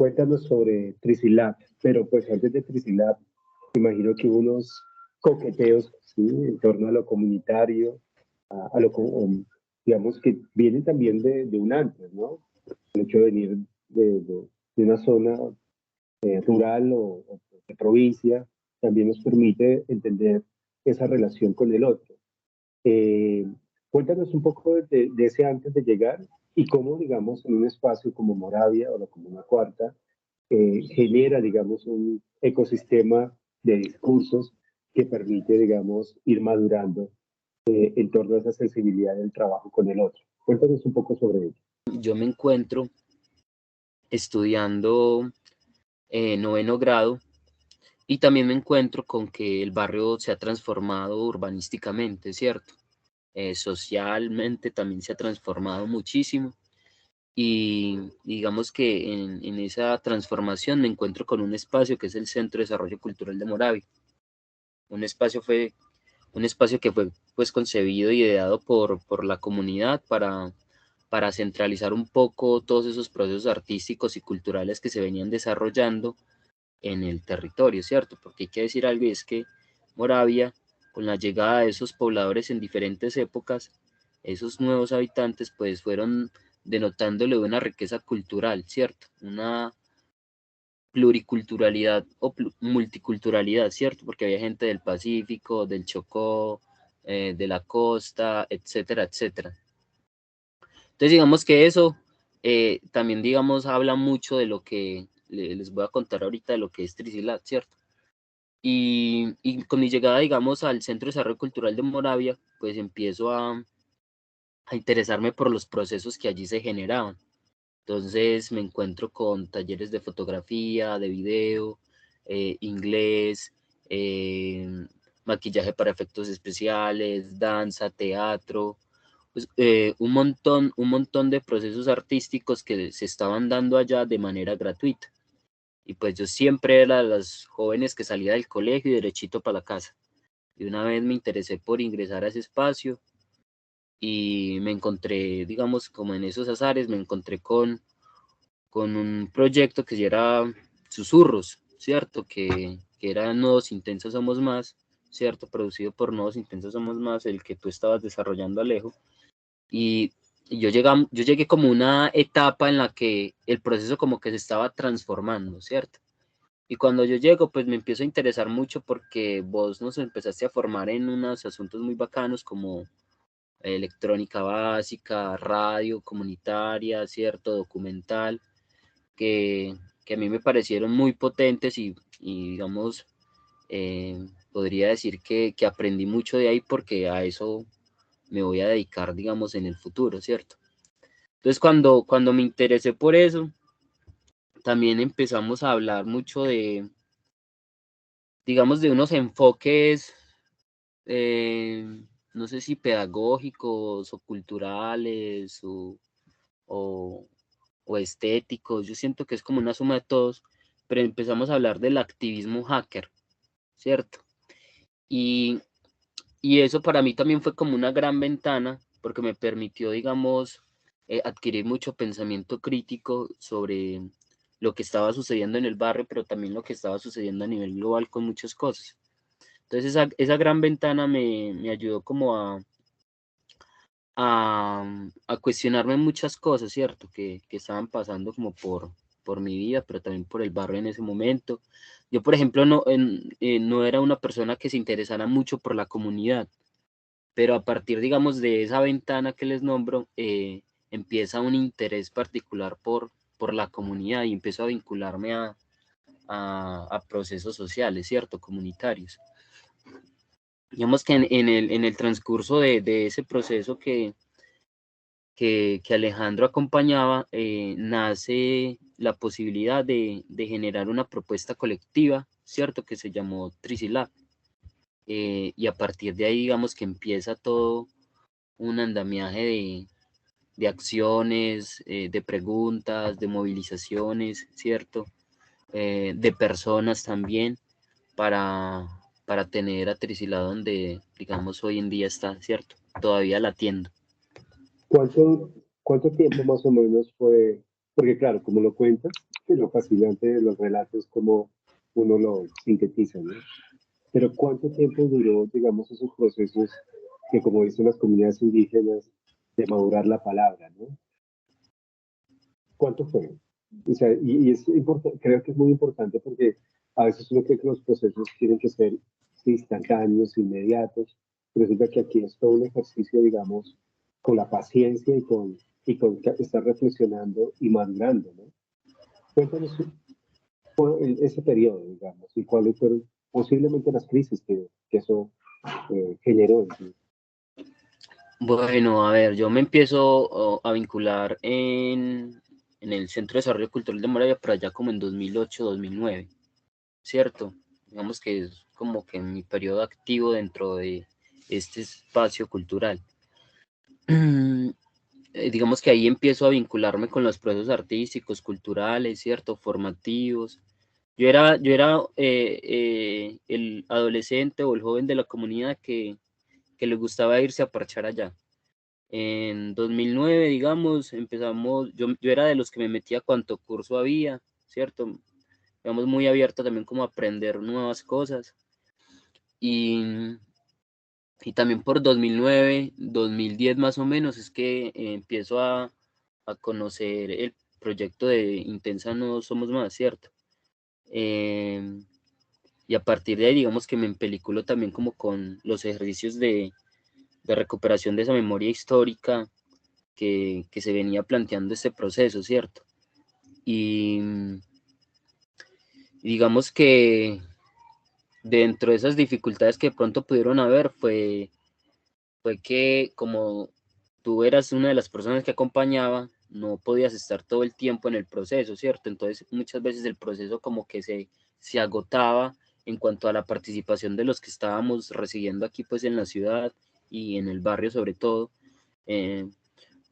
Cuéntanos sobre Trisilab, pero pues antes de Trisilab, imagino que hubo unos coqueteos, ¿sí? En torno a lo comunitario, a lo, digamos que vienen también de un antes, ¿no? El hecho de venir de una zona rural o de provincia también nos permite entender esa relación con el otro. Eh, Cuéntanos un poco de ese antes de llegar y cómo, digamos, en un espacio como Moravia o la Comuna Cuarta, genera, digamos, un ecosistema de discursos que permite, digamos, ir madurando en torno a esa sensibilidad del trabajo con el otro. Cuéntanos un poco sobre ello. Yo me encuentro estudiando noveno grado y también me encuentro con que el barrio se ha transformado urbanísticamente, ¿cierto? Socialmente también se ha transformado muchísimo y digamos que en esa transformación me encuentro con un espacio que es el Centro de Desarrollo Cultural de Moravia. Un espacio que fue pues concebido y ideado por la comunidad para centralizar un poco todos esos procesos artísticos y culturales que se venían desarrollando en el territorio, ¿cierto? Porque hay que decir algo y es que Moravia, con la llegada de esos pobladores en diferentes épocas, esos nuevos habitantes pues fueron denotándole una riqueza cultural, ¿cierto? Una pluriculturalidad o multiculturalidad, ¿cierto? Porque había gente del Pacífico, del Chocó, de la costa, etcétera, etcétera. Entonces digamos que eso también digamos habla mucho de lo que les voy a contar ahorita de lo que es Tricilat, ¿cierto? Y con mi llegada, digamos, al Centro de Desarrollo Cultural de Moravia, pues empiezo a interesarme por los procesos que allí se generaban. Entonces me encuentro con talleres de fotografía, de video, inglés, maquillaje para efectos especiales, danza, teatro, pues, un montón de procesos artísticos que se estaban dando allá de manera gratuita. Y pues yo siempre era de los jóvenes que salía del colegio y derechito para la casa. Y una vez me interesé por ingresar a ese espacio y me encontré, digamos, como en esos azares, me encontré con un proyecto que era Susurros, ¿cierto? Que era Nodos Intensos Somos Más, ¿cierto? Producido por Nodos Intensos Somos Más, el que tú estabas desarrollando, Alejo. Y yo llegué como una etapa en la que el proceso como que se estaba transformando, ¿cierto? Y cuando yo llego, pues me empiezo a interesar mucho porque vos nos empezaste a formar en unos asuntos muy bacanos como electrónica básica, radio comunitaria, ¿cierto? Documental, que a mí me parecieron muy potentes y digamos, podría decir que aprendí mucho de ahí porque a eso me voy a dedicar, digamos, en el futuro, ¿cierto? Entonces, cuando me interesé por eso, también empezamos a hablar mucho digamos, de unos enfoques, no sé si pedagógicos o culturales o, o estéticos. Yo siento que es como una suma de todos, pero empezamos a hablar del activismo hacker, ¿cierto? Y, y eso para mí también fue como una gran ventana porque me permitió, digamos, adquirir mucho pensamiento crítico sobre lo que estaba sucediendo en el barrio, pero también lo que estaba sucediendo a nivel global con muchas cosas. Entonces esa gran ventana me ayudó como a cuestionarme muchas cosas, ¿cierto? Que estaban pasando como por mi vida, pero también por el barrio en ese momento. Yo, por ejemplo, no era una persona que se interesara mucho por la comunidad, pero a partir, digamos, de esa ventana que les nombro, empieza un interés particular por la comunidad y empiezo a vincularme a procesos sociales, ¿cierto? Comunitarios. Digamos que en el transcurso de ese proceso que Alejandro acompañaba, nace la posibilidad de generar una propuesta colectiva, ¿cierto? Que se llamó Trisilab. Y a partir de ahí, digamos que empieza todo un andamiaje de acciones, de preguntas, de movilizaciones, ¿cierto? De personas también para tener a Trisilab donde, digamos, hoy en día está, ¿cierto? Todavía latiendo. ¿Cuánto tiempo más o menos fue? Porque claro, como lo cuentas, que lo fascinante de los relatos es como uno lo sintetiza, ¿no? Pero ¿cuánto tiempo duró, digamos, esos procesos que, como dicen las comunidades indígenas, de madurar la palabra, ¿no? ¿Cuánto fue? O sea, y es importante, creo que es muy importante porque a veces uno cree que los procesos tienen que ser instantáneos, inmediatos. Resulta que aquí es todo un ejercicio, digamos, con la paciencia y con estar reflexionando y madurando, ¿no? Cuéntanos ese periodo, digamos, y cuáles fueron posiblemente las crisis que eso generó en ti. Bueno, a ver, yo me empiezo a vincular en el Centro de Desarrollo Cultural de Moravia por allá como en 2008, 2009, ¿cierto? Digamos que es como que mi periodo activo dentro de este espacio cultural. Digamos que ahí empiezo a vincularme con los procesos artísticos, culturales, ¿cierto? Formativos. Yo era el adolescente o el joven de la comunidad que le gustaba irse a parchar allá. En 2009, digamos, empezamos, yo era de los que me metía cuanto curso había, ¿cierto? Digamos, muy abierto también como a aprender nuevas cosas. Y, y también por 2009, 2010 más o menos, es que empiezo a conocer el proyecto de Intensa No Somos Más, ¿cierto? Y a partir de ahí, digamos que me empeliculo también como con los ejercicios de recuperación de esa memoria histórica que se venía planteando este proceso, ¿cierto? Y digamos que dentro de esas dificultades que de pronto pudieron haber fue que como tú eras una de las personas que acompañaba, no podías estar todo el tiempo en el proceso, ¿cierto? Entonces muchas veces el proceso como que se agotaba en cuanto a la participación de los que estábamos residiendo aquí pues en la ciudad y en el barrio sobre todo,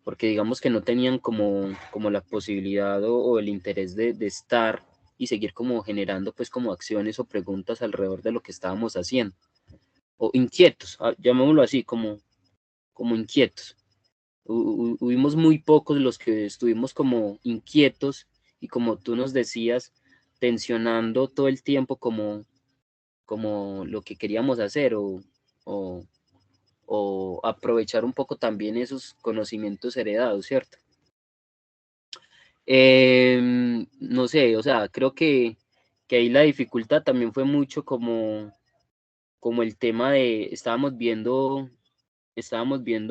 porque digamos que no tenían como la posibilidad o el interés de estar y seguir como generando pues como acciones o preguntas alrededor de lo que estábamos haciendo, o inquietos, llamémoslo así, como inquietos. Hubimos muy pocos los que estuvimos como inquietos y como tú nos decías, tensionando todo el tiempo como lo que queríamos hacer o, o aprovechar un poco también esos conocimientos heredados, ¿cierto? No sé, o sea, creo que ahí la dificultad también fue mucho como el tema de, estábamos viendo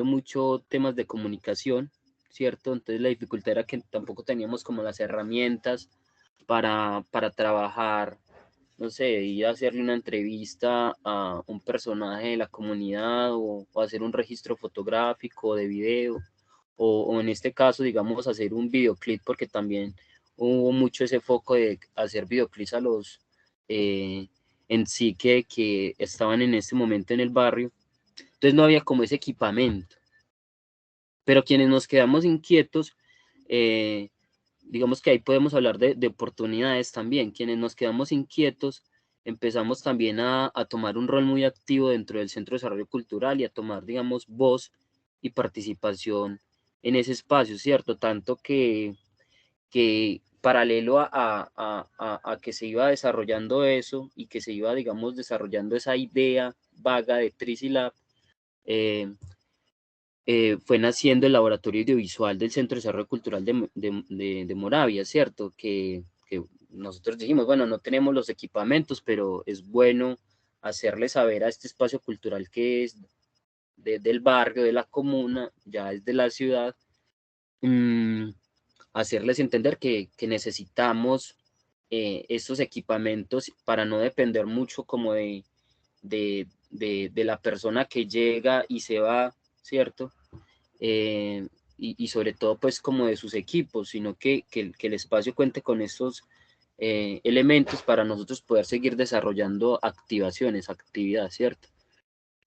mucho temas de comunicación, ¿cierto? Entonces la dificultad era que tampoco teníamos como las herramientas para trabajar, no sé, ir a hacerle una entrevista a un personaje de la comunidad o hacer un registro fotográfico de video o en este caso, digamos, hacer un videoclip, porque también hubo mucho ese foco de hacer videoclips a los en sí que estaban en este momento en el barrio. Entonces no había como ese equipamiento. Pero quienes nos quedamos inquietos, digamos que ahí podemos hablar de oportunidades también. Quienes nos quedamos inquietos, empezamos también a tomar un rol muy activo dentro del Centro de Desarrollo Cultural y a tomar, digamos, voz y participación en ese espacio, ¿cierto? Tanto que paralelo a que se iba desarrollando eso y que se iba, digamos, desarrollando esa idea vaga de Trisilab, fue naciendo el laboratorio audiovisual del Centro de Desarrollo Cultural de Moravia, ¿cierto? Que nosotros dijimos, bueno, no tenemos los equipamientos, pero es bueno hacerle saber a este espacio cultural que es del barrio, de la comuna, ya es de la ciudad, hacerles entender que necesitamos estos equipamientos para no depender mucho como de la persona que llega y se va, ¿cierto? Y sobre todo pues como de sus equipos, sino que el espacio cuente con estos elementos para nosotros poder seguir desarrollando actividades, ¿cierto?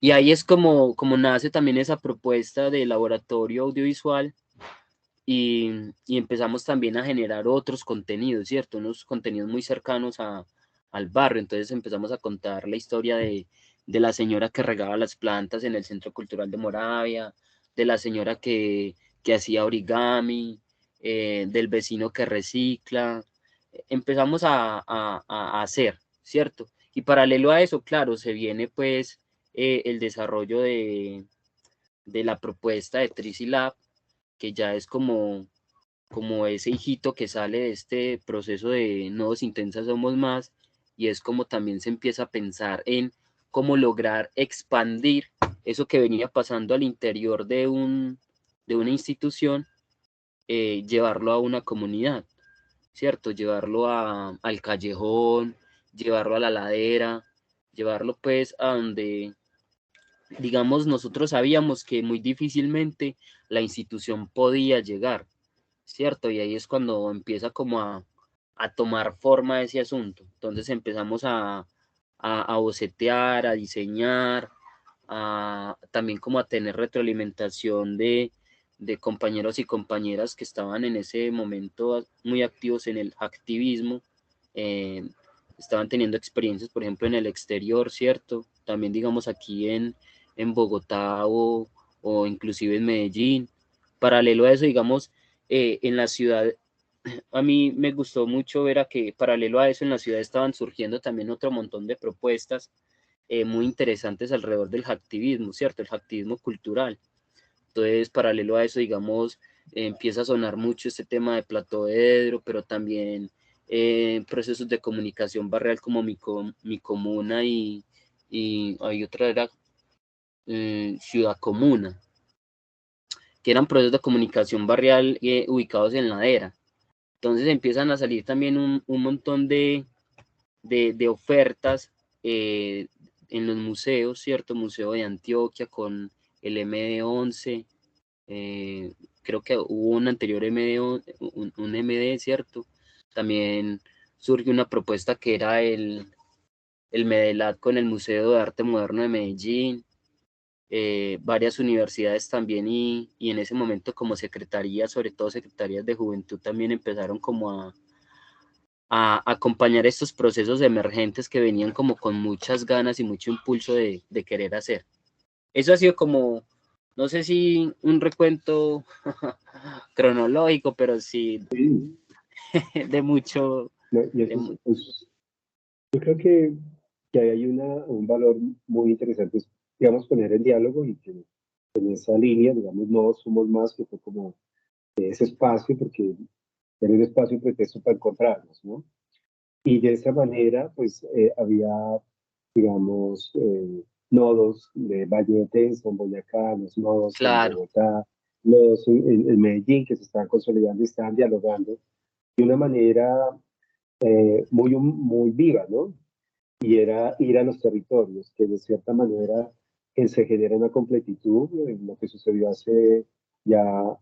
Y ahí es como nace también esa propuesta de laboratorio audiovisual y empezamos también a generar otros contenidos, ¿cierto? Unos contenidos muy cercanos al barrio. Entonces empezamos a contar la historia de la señora que regaba las plantas en el Centro Cultural de Moravia, de la señora que hacía origami, del vecino que recicla, empezamos a hacer, ¿cierto? Y paralelo a eso, claro, se viene pues el desarrollo de la propuesta de Trisilab, que ya es como ese hijito que sale de este proceso de Nodos Intensas Somos Más, y es como también se empieza a pensar en cómo lograr expandir eso que venía pasando al interior de una institución, llevarlo a una comunidad, ¿cierto? Llevarlo al callejón, llevarlo a la ladera, llevarlo pues a donde, digamos, nosotros sabíamos que muy difícilmente la institución podía llegar, ¿cierto? Y ahí es cuando empieza como a tomar forma ese asunto. Entonces empezamos a bocetear, a diseñar, también como a tener retroalimentación de compañeros y compañeras que estaban en ese momento muy activos en el activismo, eh, estaban teniendo experiencias, por ejemplo, en el exterior, ¿cierto? También, digamos, aquí en Bogotá o inclusive en Medellín. Paralelo a eso, digamos, en la ciudad, a mí me gustó mucho ver a que paralelo a eso en la ciudad estaban surgiendo también otro montón de propuestas muy interesantes alrededor del hacktivismo, ¿cierto? El hacktivismo cultural. Entonces, paralelo a eso, digamos, empieza a sonar mucho este tema de Plató de Edro, pero también procesos de comunicación barrial como mi comuna y hay otra era Ciudad Comuna, que eran procesos de comunicación barrial ubicados en ladera. Entonces empiezan a salir también un montón de ofertas en los museos, ¿cierto? Museo de Antioquia con el MD11, creo que hubo un anterior MD, un MD, ¿cierto? También surge una propuesta que era el Medelat con el Museo de Arte Moderno de Medellín, varias universidades también y en ese momento como secretarías, sobre todo secretarías de juventud, también empezaron como a acompañar estos procesos emergentes que venían como con muchas ganas y mucho impulso de querer hacer. Eso ha sido como, no sé si un recuento cronológico, pero sí Sí, de mucho. no, y eso yo creo que ahí hay un valor muy interesante, es, digamos, poner el diálogo y que en esa línea, digamos, no somos más, que fue como ese espacio, porque era un espacio pretexto para encontrarnos, ¿no? Y de esa manera, pues, había, digamos, nodos de Valle de Tensa en Boyacá, los nodos en Claro, Bogotá, nodos en Medellín, que se estaban consolidando y estaban dialogando de una manera muy viva, ¿no? Y era ir a los territorios, que de cierta manera se genera una completitud en lo que sucedió hace ya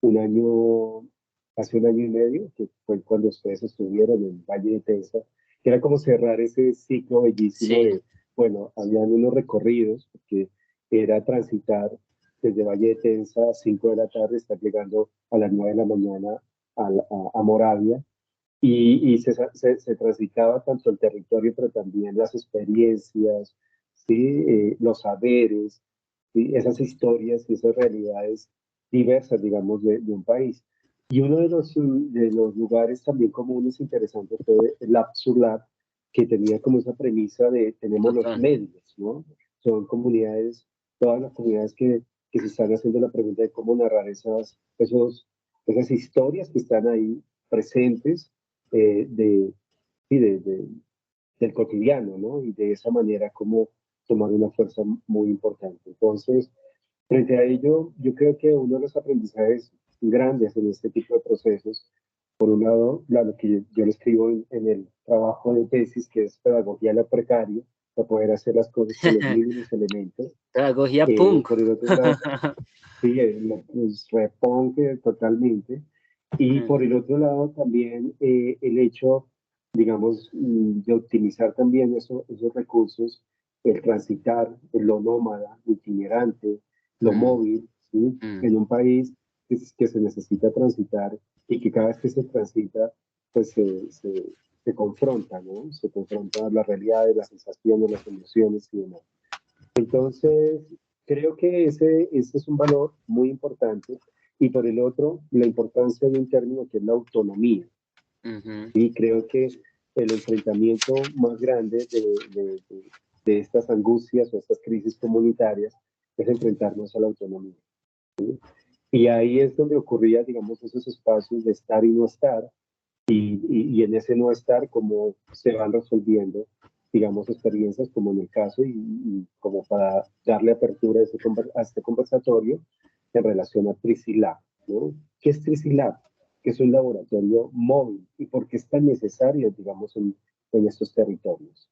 un año, casi un año y medio, que fue cuando ustedes estuvieron en Valle de Tensa, que era como cerrar ese ciclo bellísimo sí, de, bueno, habían unos recorridos, porque era transitar desde Valle de Tensa a 5 de la tarde, estar llegando a las 9 de la mañana a Moravia, y se transitaba tanto el territorio, pero también las experiencias, ¿sí? Los saberes, ¿sí? Esas historias y esas realidades diversas, digamos, de un país. Y uno de los lugares también comunes interesantes fue el Lab sur Lab, que tenía como esa premisa de tenemos los total. medios, ¿no? Son comunidades, todas las comunidades que se están haciendo la pregunta de cómo narrar esas historias que están ahí presentes de, sí, del cotidiano, ¿no? Y de esa manera como tomar una fuerza muy importante. Entonces, frente a ello, yo creo que uno de los aprendizajes grandes en este tipo de procesos, por un lado, lo que yo le escribo en el trabajo de tesis, que es pedagogía a lo precario, para poder hacer las cosas con los mínimos elementos. Pedagogía punk. Por el otro lado, sí, pues, reponte totalmente. Y por el otro lado también el hecho, digamos, de optimizar también esos recursos, el transitar, lo nómada, itinerante, lo móvil, ¿sí? En un país que se necesita transitar y que cada vez que se transita, pues se confronta, ¿no? Se confronta las realidades, las sensaciones, las emociones y demás. Entonces, creo que ese es un valor muy importante. Y por el otro, la importancia de un término que es la autonomía. Y creo que el enfrentamiento más grande de estas angustias o estas crisis comunitarias es enfrentarnos a la autonomía. ¿Sí? Y ahí es donde ocurría, digamos, esos espacios de estar y no estar, y en ese no estar, como se van resolviendo, digamos, experiencias como en el caso, y como para darle apertura a este conversatorio en relación a Trisilab, ¿no? ¿Qué es Trisilab? Que es un laboratorio móvil y por qué es tan necesario, digamos, en estos territorios.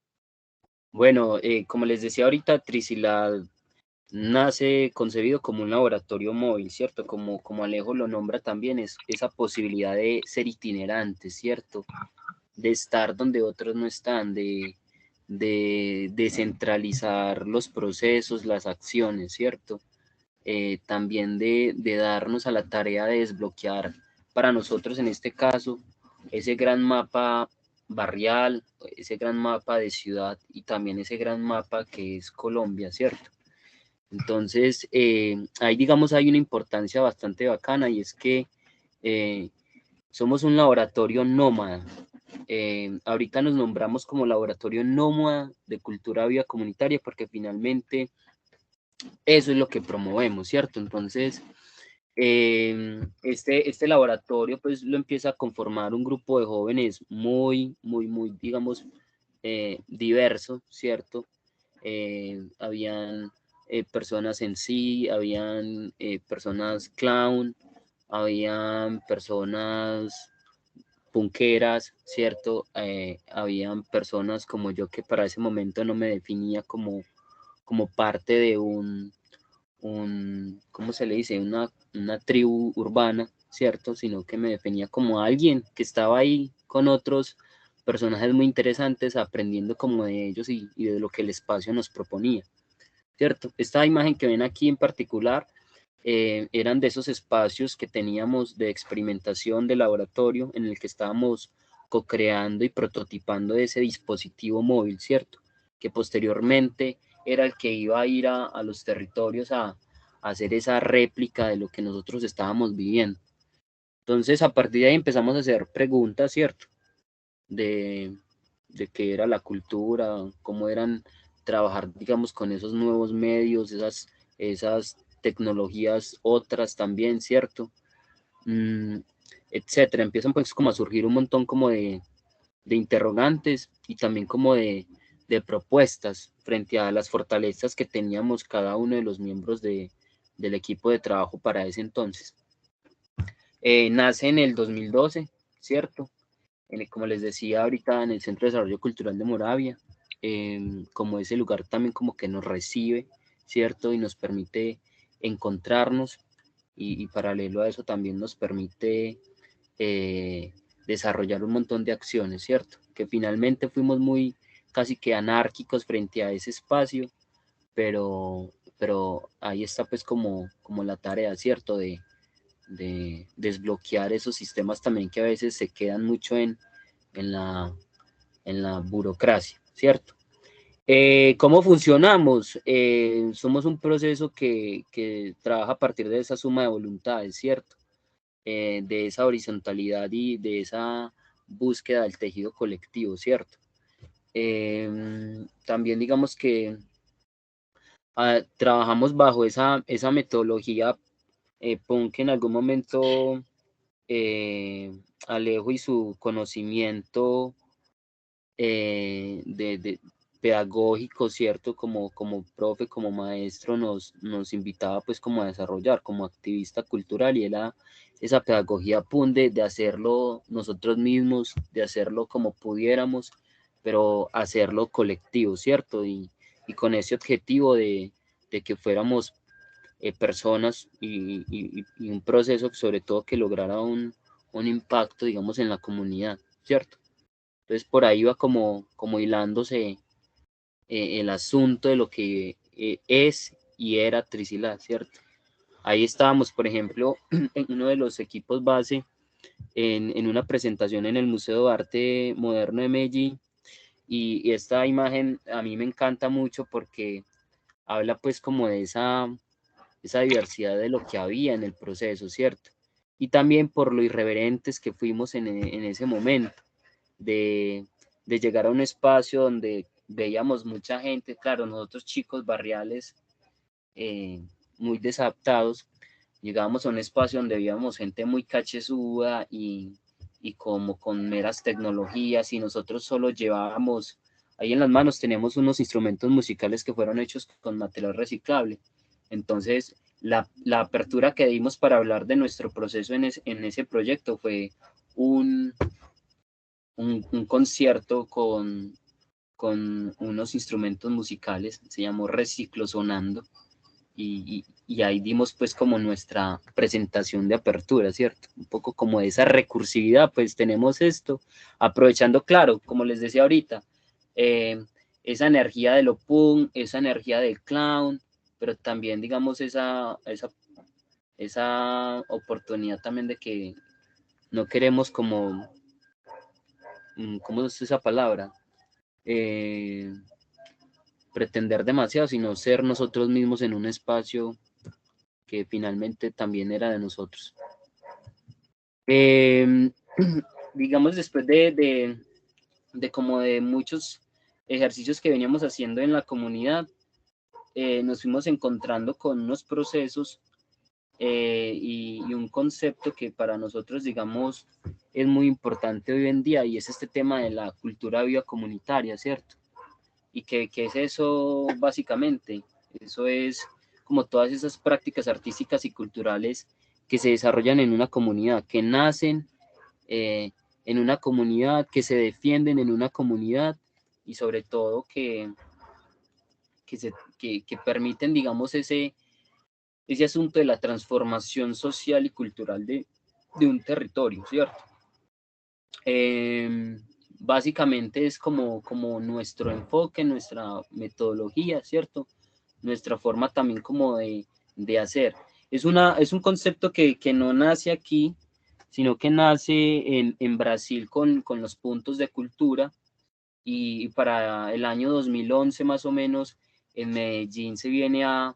Bueno, como les decía ahorita, Trisilad nace concebido como un laboratorio móvil, ¿cierto? Como Alejo lo nombra también, es esa posibilidad de ser itinerante, ¿cierto? De estar donde otros no están, de descentralizar los procesos, las acciones, ¿cierto? También de darnos a la tarea de desbloquear para nosotros en este caso ese gran mapa barrial, ese gran mapa de ciudad y también ese gran mapa que es Colombia, ¿cierto? Entonces, ahí digamos hay una importancia bastante bacana y es que somos un laboratorio nómada. Ahorita nos nombramos como laboratorio nómada de cultura viva comunitaria porque finalmente eso es lo que promovemos, ¿cierto? Entonces, este laboratorio pues lo empieza a conformar un grupo de jóvenes muy, digamos, diverso, ¿cierto? Habían personas en sí, habían personas clown, habían personas punqueras, ¿cierto? Habían personas como yo que para ese momento no me definía como parte de ¿cómo se le dice? Una tribu urbana, ¿cierto? Sino que me definía como alguien que estaba ahí con otros personajes muy interesantes, aprendiendo como de ellos y de lo que el espacio nos proponía, ¿cierto? Esta imagen que ven aquí en particular eran de esos espacios que teníamos de experimentación de laboratorio en el que estábamos co-creando y prototipando ese dispositivo móvil, ¿cierto? Que posteriormente era el que iba a ir a los territorios a hacer esa réplica de lo que nosotros estábamos viviendo. Entonces, a partir de ahí empezamos a hacer preguntas, ¿cierto? De qué era la cultura, cómo eran trabajar, digamos, con esos nuevos medios, esas tecnologías otras también, ¿cierto? Etcétera. Empiezan pues como a surgir un montón como de interrogantes y también como de propuestas frente a las fortalezas que teníamos cada uno de los miembros del equipo de trabajo para ese entonces. Nace en el 2012, ¿cierto? Como les decía ahorita, en el Centro de Desarrollo Cultural de Moravia, como ese lugar también como que nos recibe, ¿cierto? Y nos permite encontrarnos y paralelo a eso también nos permite desarrollar un montón de acciones, ¿cierto? Que finalmente fuimos muy casi que anárquicos frente a ese espacio, pero ahí está pues como la tarea, ¿cierto? De desbloquear esos sistemas también que a veces se quedan mucho en la burocracia, ¿cierto? ¿Cómo funcionamos? Somos un proceso que trabaja a partir de esa suma de voluntades, ¿cierto? De esa horizontalidad y de esa búsqueda del tejido colectivo, ¿cierto? También digamos que trabajamos bajo esa metodología punk en algún momento Alejo y su conocimiento de pedagógico, ¿cierto? Como profe, como maestro, nos invitaba pues como a desarrollar como activista cultural y era esa pedagogía punde de hacerlo nosotros mismos, de hacerlo como pudiéramos, pero hacerlo colectivo, ¿cierto? Y con ese objetivo de que fuéramos personas y un proceso sobre todo que lograra un impacto, digamos, en la comunidad, ¿cierto? Entonces por ahí va como hilándose el asunto de lo que es y era Trisilad, ¿cierto? Ahí estábamos, por ejemplo, en uno de los equipos base en una presentación en el Museo de Arte Moderno de Medellín y esta imagen a mí me encanta mucho porque habla pues como de esa diversidad de lo que había en el proceso, ¿cierto? y también por lo irreverentes que fuimos en ese momento, de llegar a un espacio donde veíamos mucha gente, claro, nosotros chicos barriales muy desadaptados, llegábamos a un espacio donde veíamos gente muy cachezuda y como con meras tecnologías, y nosotros solo llevábamos, ahí en las manos teníamos unos instrumentos musicales que fueron hechos con material reciclable. Entonces, la apertura que dimos para hablar de nuestro proceso en ese proyecto fue un concierto con unos instrumentos musicales, se llamó Reciclo Sonando, y ahí dimos pues como nuestra presentación de apertura, ¿cierto? Un poco como de esa recursividad, pues tenemos esto, aprovechando, claro, como les decía ahorita, esa energía de lo punk, esa energía del clown, pero también digamos esa oportunidad también de que no queremos como, ¿cómo es esa palabra? Pretender demasiado, sino ser nosotros mismos en un espacio que finalmente también era de nosotros. Digamos, después de como de muchos ejercicios que veníamos haciendo en la comunidad, nos fuimos encontrando con unos procesos y un concepto que para nosotros, digamos, es muy importante hoy en día, y es este tema de la cultura viva comunitaria, ¿cierto? ¿Y qué es eso básicamente? Eso es como todas esas prácticas artísticas y culturales que se desarrollan en una comunidad, que nacen en una comunidad, que se defienden en una comunidad, y sobre todo que permiten, digamos, ese asunto de la transformación social y cultural de un territorio, ¿cierto? Básicamente es como nuestro enfoque, nuestra metodología, ¿cierto? Nuestra forma también como de hacer. Es un concepto que no nace aquí, sino que nace en Brasil con los puntos de cultura, y para el año 2011 más o menos en Medellín se viene a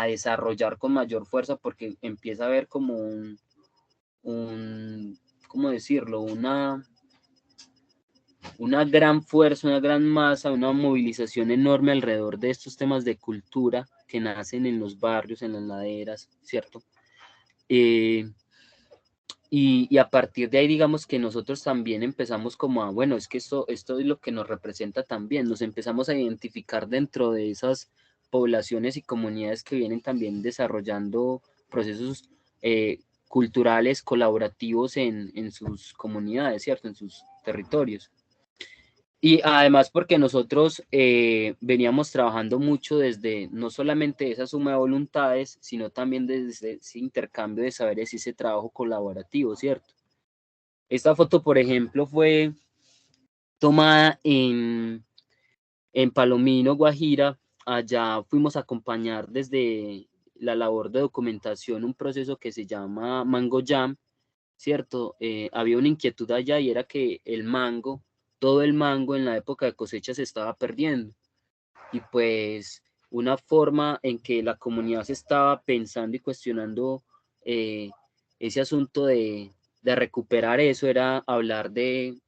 desarrollar con mayor fuerza, porque empieza a haber como ¿cómo decirlo? Una gran fuerza, una gran masa, una movilización enorme alrededor de estos temas de cultura que nacen en los barrios, en las laderas, ¿cierto? Y a partir de ahí, digamos que nosotros también empezamos como a, bueno, es que esto es lo que nos representa también, nos empezamos a identificar dentro de esas poblaciones y comunidades que vienen también desarrollando procesos culturales colaborativos en sus comunidades, ¿cierto? En sus territorios. Y además porque nosotros veníamos trabajando mucho desde no solamente esa suma de voluntades, sino también desde ese intercambio de saberes y ese trabajo colaborativo, ¿cierto? Esta foto, por ejemplo, fue tomada en Palomino, Guajira. Allá fuimos a acompañar desde la labor de documentación un proceso que se llama Mango Jam, ¿cierto? Había una inquietud allá, y era que el mango, todo el mango en la época de cosecha se estaba perdiendo, y pues una forma en que la comunidad se estaba pensando y cuestionando ese asunto de recuperar eso era hablar de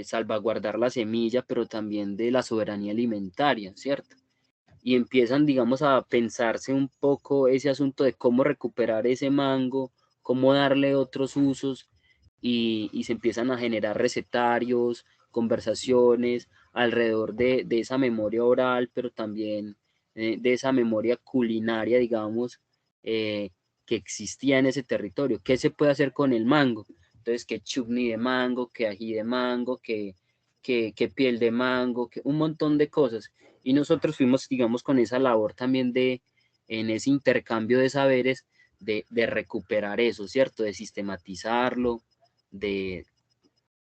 salvaguardar la semilla, pero también de la soberanía alimentaria, ¿cierto? Y empiezan, digamos, a pensarse un poco ese asunto de cómo recuperar ese mango, cómo darle otros usos, y se empiezan a generar recetarios, conversaciones alrededor de esa memoria oral, pero también de esa memoria culinaria, digamos, que existía en ese territorio. ¿Qué se puede hacer con el mango? Entonces, que chutney de mango, que ají de mango, que piel de mango, que un montón de cosas. Y nosotros fuimos, digamos, con esa labor también en ese intercambio de saberes, de recuperar eso, ¿cierto? De sistematizarlo, de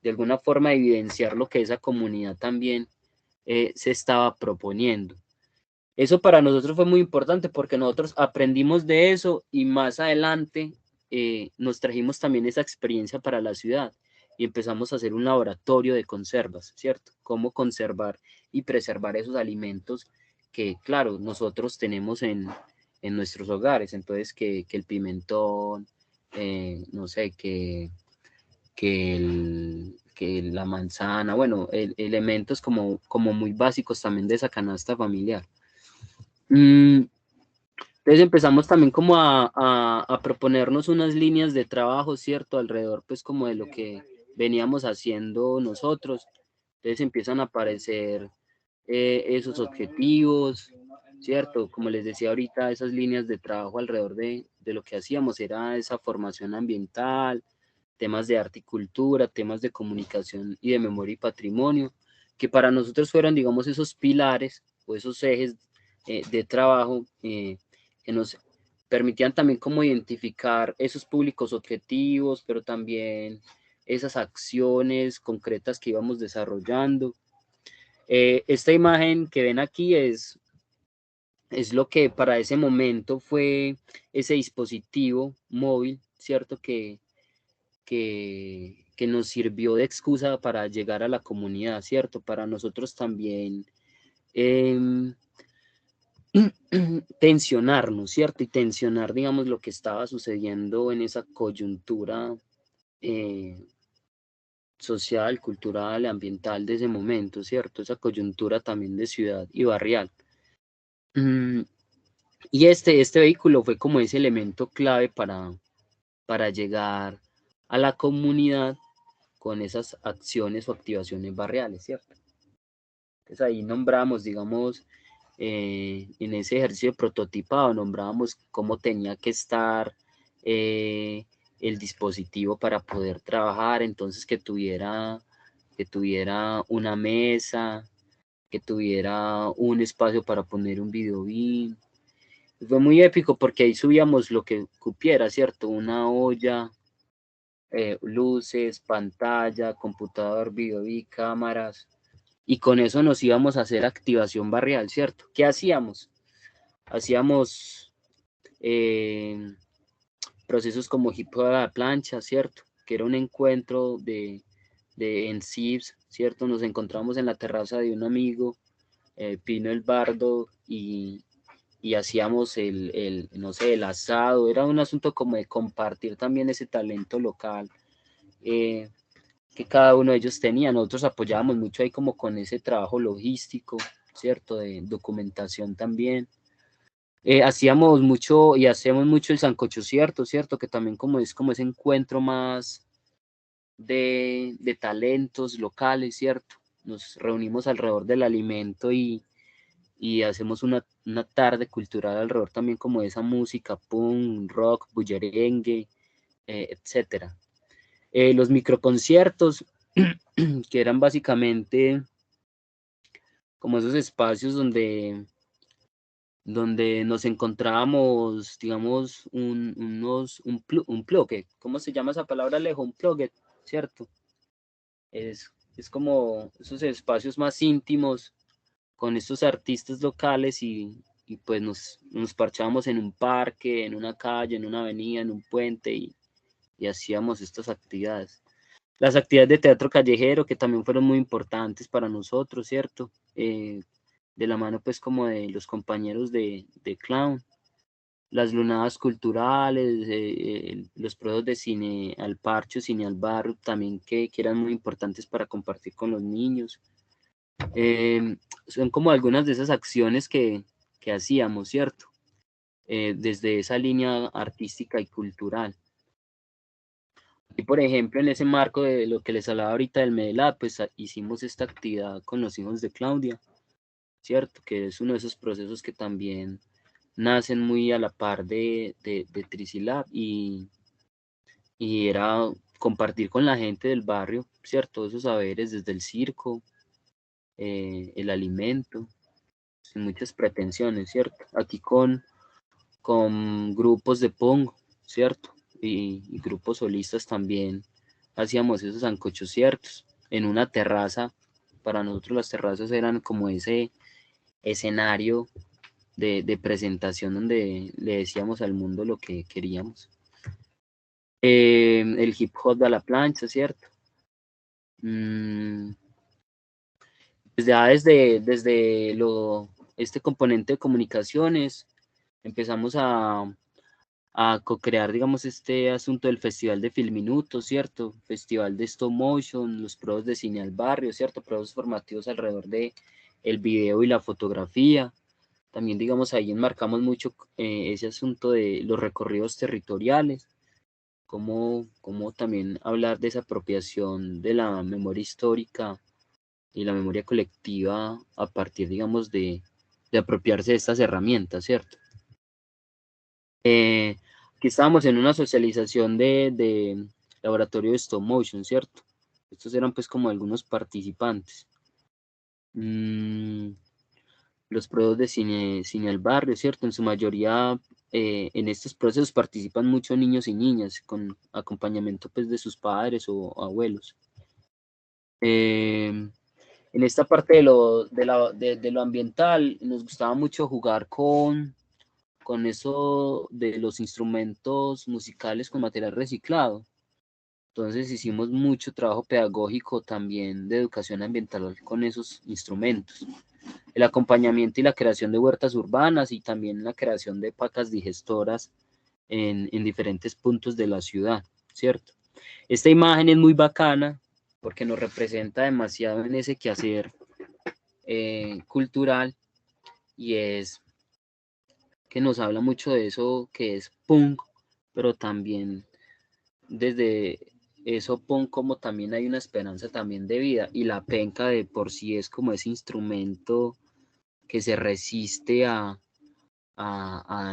alguna forma evidenciar lo que esa comunidad también se estaba proponiendo. Eso para nosotros fue muy importante, porque nosotros aprendimos de eso, y más adelante nos trajimos también esa experiencia para la ciudad, y empezamos a hacer un laboratorio de conservas, ¿cierto? Cómo conservar y preservar esos alimentos que, claro, nosotros tenemos en nuestros hogares. Entonces, que el pimentón, no sé, que la manzana, bueno, elementos como muy básicos también de esa canasta familiar. Entonces empezamos también como a proponernos unas líneas de trabajo, ¿cierto? Alrededor pues como de lo que veníamos haciendo nosotros. Entonces empiezan a aparecer esos objetivos, ¿cierto? Como les decía ahorita, esas líneas de trabajo alrededor de lo que hacíamos era esa formación ambiental, temas de arte y cultura, temas de comunicación y de memoria y patrimonio, que para nosotros fueron, digamos, esos pilares o esos ejes de trabajo que nos permitían también como identificar esos públicos objetivos, pero también esas acciones concretas que íbamos desarrollando. Esta imagen que ven aquí es lo que para ese momento fue ese dispositivo móvil, ¿cierto? Que nos sirvió de excusa para llegar a la comunidad, ¿cierto? Para nosotros también tensionarnos, ¿cierto? Y tensionar, digamos, lo que estaba sucediendo en esa coyuntura social, cultural, ambiental de ese momento, ¿cierto? Esa coyuntura también de ciudad y barrial. Y este vehículo fue como ese elemento clave para llegar a la comunidad con esas acciones o activaciones barriales, ¿cierto? Entonces ahí nombramos, digamos, en ese ejercicio de prototipado, nombrábamos cómo tenía que estar el dispositivo para poder trabajar, entonces que tuviera una mesa, que tuviera un espacio para poner un videobeam. Fue muy épico porque ahí subíamos lo que cupiera, ¿cierto? Una olla, luces, pantalla, computador, videobeam, cámaras, y con eso nos íbamos a hacer activación barrial, ¿cierto? ¿Qué hacíamos? Hacíamos procesos como hip hop a la plancha, ¿cierto? Que era un encuentro en CIPS, ¿cierto? Nos encontramos en la terraza de un amigo, Pino el Bardo, y hacíamos no sé, el asado. Era un asunto como de compartir también ese talento local que cada uno de ellos tenía. Nosotros apoyábamos mucho ahí como con ese trabajo logístico, ¿cierto? De documentación también. Hacíamos mucho y hacemos mucho el sancocho, ¿cierto? Que también como es como ese encuentro más de talentos locales, ¿cierto? Nos reunimos alrededor del alimento y hacemos una tarde cultural alrededor también como de esa música, punk, rock, bullerengue, etcétera. Los microconciertos, que eran básicamente como esos espacios donde nos encontrábamos, digamos, un plugget. ¿Cómo se llama esa palabra, Alejo? Un plugget, ¿cierto? Es como esos espacios más íntimos con estos artistas locales y pues nos parchábamos en un parque, en una calle, en una avenida, en un puente y hacíamos estas actividades. Las actividades de teatro callejero que también fueron muy importantes para nosotros, ¿cierto? De la mano pues como de los compañeros de Clown, las lunadas culturales, los proyectos de cine al parcho, cine al barrio, también que eran muy importantes para compartir con los niños. Son como algunas de esas acciones que hacíamos, ¿cierto? Desde esa línea artística y cultural. Y por ejemplo, en ese marco de lo que les hablaba ahorita del Medelab, pues hicimos esta actividad con los hijos de Claudia, ¿cierto? Que es uno de esos procesos que también nacen muy a la par de Trisilab y era compartir con la gente del barrio, ¿cierto? Esos saberes desde el circo, el alimento, sin muchas pretensiones, ¿cierto? Aquí con grupos de punk, ¿cierto? Y grupos solistas también hacíamos esos sancochos ciertos en una terraza. Para nosotros las terrazas eran como ese escenario de presentación donde le decíamos al mundo lo que queríamos. El hip hop a la plancha, ¿cierto? Pues ya desde este componente de comunicaciones empezamos a a co-crear, digamos, este asunto del Festival de Filminutos, ¿cierto? Festival de Stop Motion, los pros de Cine al Barrio, ¿cierto? Pros formativos alrededor de el video y la fotografía. También, digamos, ahí enmarcamos mucho ese asunto de los recorridos territoriales, cómo también hablar de esa apropiación de la memoria histórica y la memoria colectiva a partir, digamos, de apropiarse de estas herramientas, ¿cierto? Aquí estábamos en una socialización de laboratorio de stop motion, ¿cierto? Estos eran pues como algunos participantes. Los productos de cine al barrio, ¿cierto? En su mayoría en estos procesos participan muchos niños y niñas con acompañamiento pues de sus padres o abuelos. En esta parte de lo ambiental nos gustaba mucho jugar con eso de los instrumentos musicales con material reciclado. Entonces hicimos mucho trabajo pedagógico también de educación ambiental con esos instrumentos. El acompañamiento y la creación de huertas urbanas y también la creación de pacas digestoras en diferentes puntos de la ciudad, ¿cierto? Esta imagen es muy bacana porque nos representa demasiado en ese quehacer cultural y es que nos habla mucho de eso que es punk, pero también desde eso punk como también hay una esperanza también de vida y la penca de por sí es como ese instrumento que se resiste a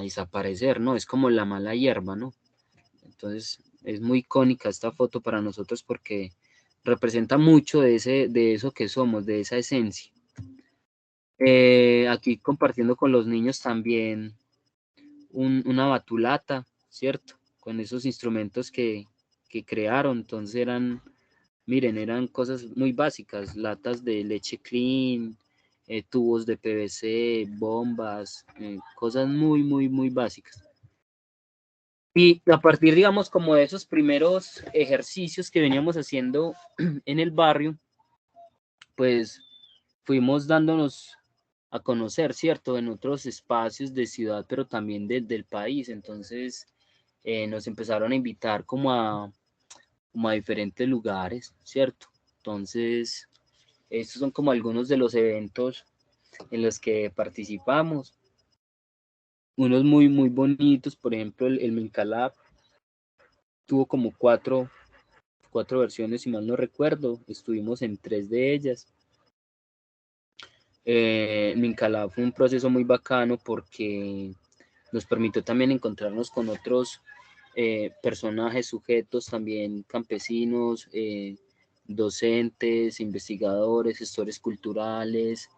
desaparecer, ¿no? Es como la mala hierba, ¿no? Entonces es muy icónica esta foto para nosotros porque representa mucho de eso que somos, de esa esencia. Aquí compartiendo con los niños también una batulata, ¿cierto? Con esos instrumentos que crearon, entonces miren, eran cosas muy básicas, latas de leche clean, tubos de PVC, bombas, cosas muy, muy, muy básicas. Y a partir, digamos, como de esos primeros ejercicios que veníamos haciendo en el barrio, pues fuimos dándonos a conocer, ¿cierto? En otros espacios de ciudad, pero también del país. Entonces nos empezaron a invitar como a diferentes lugares, ¿cierto? Entonces, estos son como algunos de los eventos en los que participamos. Unos muy, muy bonitos, por ejemplo, el Mincalab tuvo como cuatro versiones, si mal no recuerdo. Estuvimos en 3 de ellas. Mincalab fue un proceso muy bacano porque nos permitió también encontrarnos con otros personajes, sujetos, también campesinos, docentes, investigadores, gestores culturales,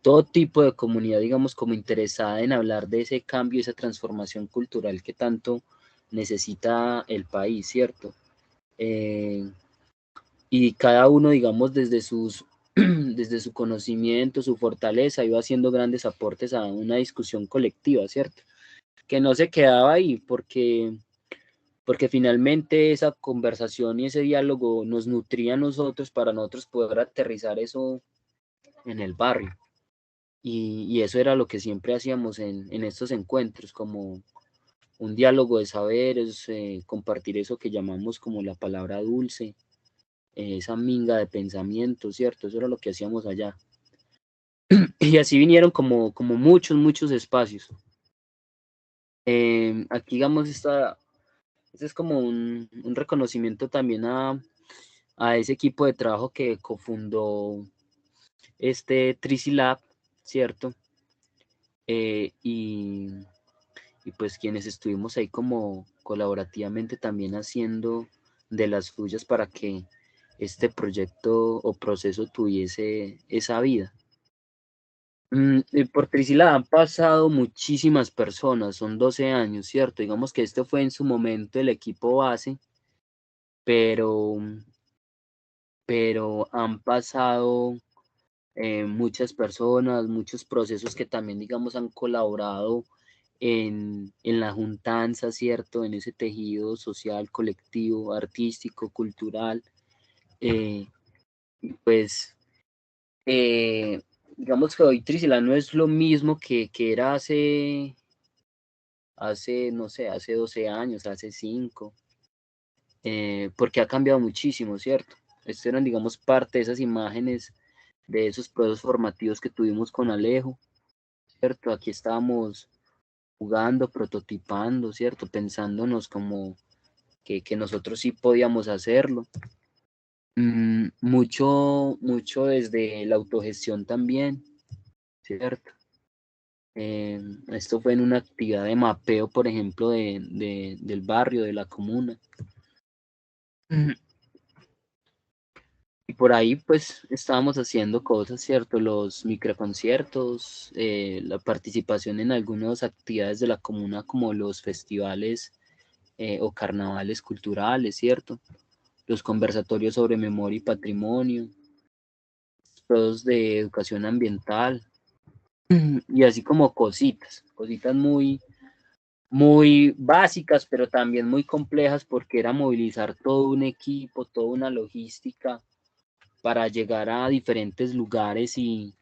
todo tipo de comunidad, digamos, como interesada en hablar de ese cambio, esa transformación cultural que tanto necesita el país, ¿cierto? Y cada uno, digamos, desde su conocimiento, su fortaleza, iba haciendo grandes aportes a una discusión colectiva, ¿cierto? Que no se quedaba ahí porque finalmente esa conversación y ese diálogo nos nutría a nosotros para nosotros poder aterrizar eso en el barrio. Y eso era lo que siempre hacíamos en estos encuentros, como un diálogo de saberes, compartir eso que llamamos como la palabra dulce, esa minga de pensamiento, ¿cierto? Eso era lo que hacíamos allá. Y así vinieron como muchos espacios. Aquí, digamos, este es como un reconocimiento también a ese equipo de trabajo que cofundó este Trisilab, ¿cierto? Y pues quienes estuvimos ahí como colaborativamente también haciendo de las suyas para que este proyecto o proceso tuviese esa vida. Por Priscila han pasado muchísimas personas, son 12 años, ¿cierto? Digamos que este fue en su momento el equipo base, pero han pasado muchas personas, muchos procesos que también, digamos, han colaborado en la juntanza, ¿cierto? En ese tejido social, colectivo, artístico, cultural. Pues, digamos que hoy Trisila no es lo mismo que era hace hace, no sé, hace 12 años, hace 5, porque ha cambiado muchísimo, ¿cierto? Estas eran, digamos, parte de esas imágenes, de esos procesos formativos que tuvimos con Alejo, ¿cierto? Aquí estábamos jugando, prototipando, ¿cierto? Pensándonos como que nosotros sí podíamos hacerlo. Mucho desde la autogestión también, ¿cierto? Esto fue en una actividad de mapeo, por ejemplo, del barrio, de la comuna. Y por ahí pues estábamos haciendo cosas, ¿cierto? Los microconciertos, la participación en algunas actividades de la comuna como los festivales o carnavales culturales, ¿cierto? Los conversatorios sobre memoria y patrimonio, los de educación ambiental y así como cositas muy, muy básicas, pero también muy complejas porque era movilizar todo un equipo, toda una logística para llegar a diferentes lugares y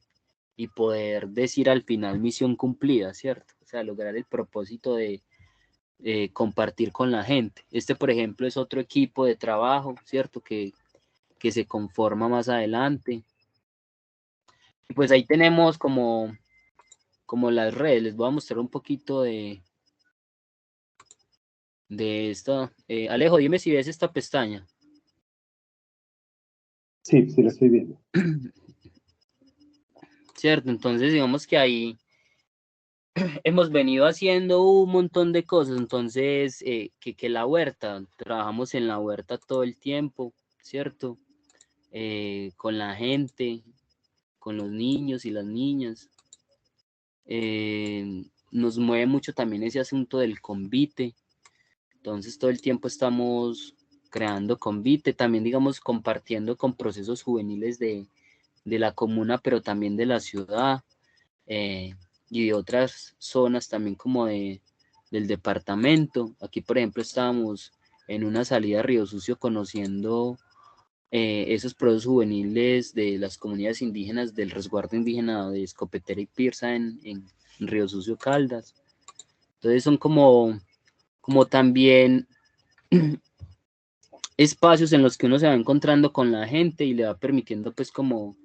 poder decir al final misión cumplida, ¿cierto? O sea, lograr el propósito de compartir con la gente. Este, por ejemplo, es otro equipo de trabajo, ¿cierto? Que se conforma más adelante. Y pues ahí tenemos como las redes. Les voy a mostrar un poquito de esta. Alejo, dime si ves esta pestaña. Sí, sí, lo estoy viendo. Cierto, entonces digamos que ahí hemos venido haciendo un montón de cosas, entonces que la huerta, trabajamos en la huerta todo el tiempo, ¿cierto? Con la gente, con los niños y las niñas. Nos mueve mucho también ese asunto del convite, entonces todo el tiempo estamos creando convite, también digamos compartiendo con procesos juveniles de la comuna, pero también de la ciudad. Y de otras zonas también como del departamento. Aquí, por ejemplo, estábamos en una salida a Río Sucio conociendo esos procesos juveniles de las comunidades indígenas del resguardo indígena de Escopetera y Pirza en Río Sucio, Caldas. Entonces son como también espacios en los que uno se va encontrando con la gente y le va permitiendo pues como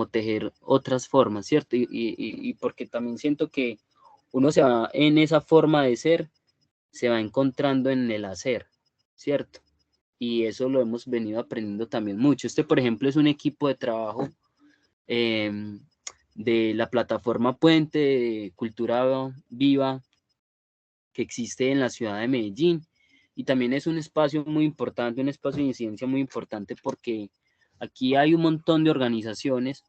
tejer otras formas, ¿cierto? Y porque también siento que uno se va en esa forma de ser, se va encontrando en el hacer, ¿cierto? Y eso lo hemos venido aprendiendo también mucho. Este, por ejemplo, es un equipo de trabajo de la plataforma Puente de Cultura Viva que existe en la ciudad de Medellín. Y también es un espacio muy importante, un espacio de incidencia muy importante porque aquí hay un montón de organizaciones,